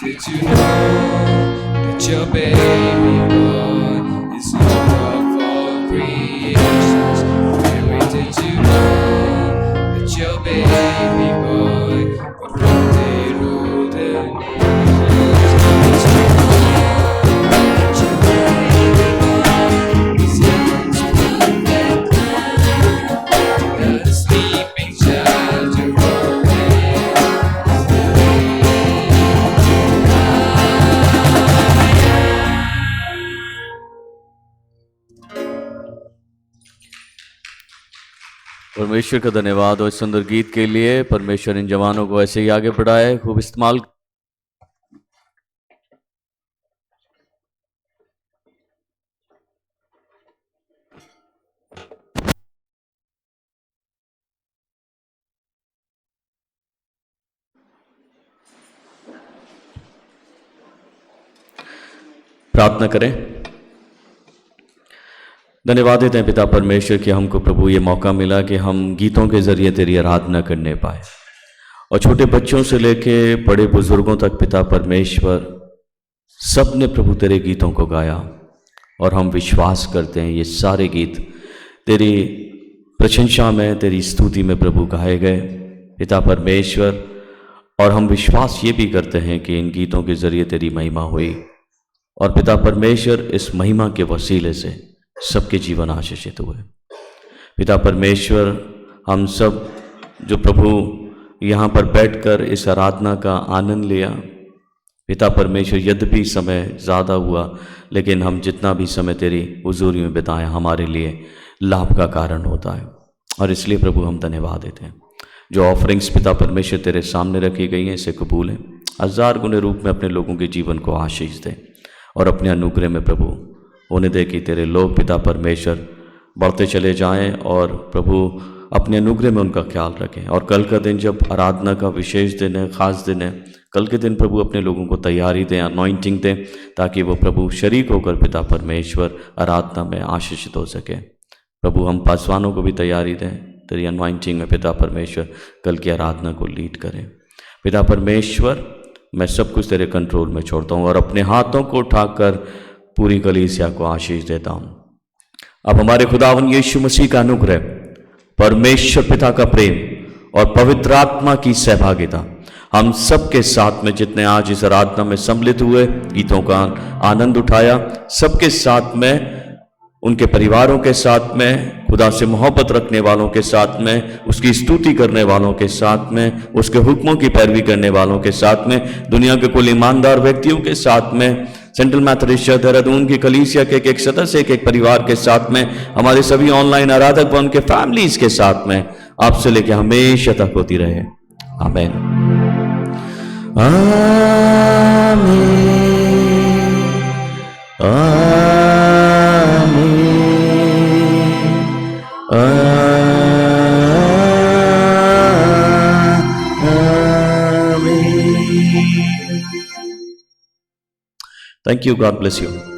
A: Did you know that your baby boy is Lord of all creations? Mary, did you know that your baby boy would one day rule the nations? Did you know that your baby boy is heaven's perfect Lamb? That a sleeping child you're
C: परमेश्वर का धन्यवाद और इस सुंदर गीत के लिए। परमेश्वर इन जवानों को ऐसे ही आगे बढ़ाए, खूब इस्तेमाल। प्रार्थना करें। धन्यवाद देते हैं पिता परमेश्वर कि हमको प्रभु ये मौका मिला कि हम गीतों के जरिए तेरी आराधना करने पाए, और छोटे बच्चों से लेके बड़े बुजुर्गों तक पिता परमेश्वर सब ने प्रभु तेरे गीतों को गाया, और हम विश्वास करते हैं ये सारे गीत तेरी प्रशंसा में, तेरी स्तुति में प्रभु गाए गए पिता परमेश्वर। और हम विश्वास ये भी करते हैं कि इन गीतों के जरिए तेरी महिमा हुई, और पिता परमेश्वर इस महिमा के वसीले से सबके जीवन आशीषित हुए। पिता परमेश्वर, हम सब जो प्रभु यहाँ पर बैठकर इस आराधना का आनंद लिया, पिता परमेश्वर यद्यपि समय ज़्यादा हुआ, लेकिन हम जितना भी समय तेरी हुजूरी में बिताया हमारे लिए लाभ का कारण होता है, और इसलिए प्रभु हम धन्यवाद देते हैं। जो ऑफरिंग्स पिता परमेश्वर तेरे सामने रखी गई हैं, इसे कबूल है, 1000 गुने रूप में अपने लोगों के जीवन को आशीष दे, और अपने अनुग्रह में प्रभु उन्हें दे कि तेरे लोग पिता परमेश्वर बढ़ते चले जाएं, और प्रभु अपने अनुग्रह में उनका ख्याल रखें। और कल का दिन जब आराधना का विशेष दिन है, ख़ास दिन है, कल के दिन प्रभु अपने लोगों को तैयारी दें, अनॉइंटिंग दें, ताकि वो प्रभु शरीक होकर पिता परमेश्वर आराधना में आशीषित हो सके। प्रभु हम पासवानों को भी तैयारी दें, तेरी अनॉइंटिंग में पिता परमेश्वर कल की आराधना को लीड करें। पिता परमेश्वर, मैं सब कुछ तेरे कंट्रोल में छोड़ता हूँ, और अपने हाथों को उठाकर पूरी कलीसिया को आशीष देता हूँ। अब हमारे खुदावन यीशु मसीह का अनुग्रह, परमेश्वर पिता का प्रेम और पवित्र आत्मा की सहभागिता हम सब के साथ में, जितने आज इस आराधना में सम्मिलित हुए, गीतों का आनंद उठाया, सबके साथ में, उनके परिवारों के साथ में, खुदा से मोहब्बत रखने वालों के साथ में, उसकी स्तुति करने वालों के साथ में, उसके हुक्मों की पैरवी करने वालों के साथ में, दुनिया के कुल ईमानदार व्यक्तियों के साथ में, सेंट्रल मैथोडिस्ट चर्च देहरादून की कलीसिया के एक सदस्य, एक परिवार के साथ में, हमारे सभी ऑनलाइन आराधक व उनके फैमिलीज के साथ में, आपसे लेके हमेशा तक होती रहे। आमीन। आमीन। Thank you. God bless you.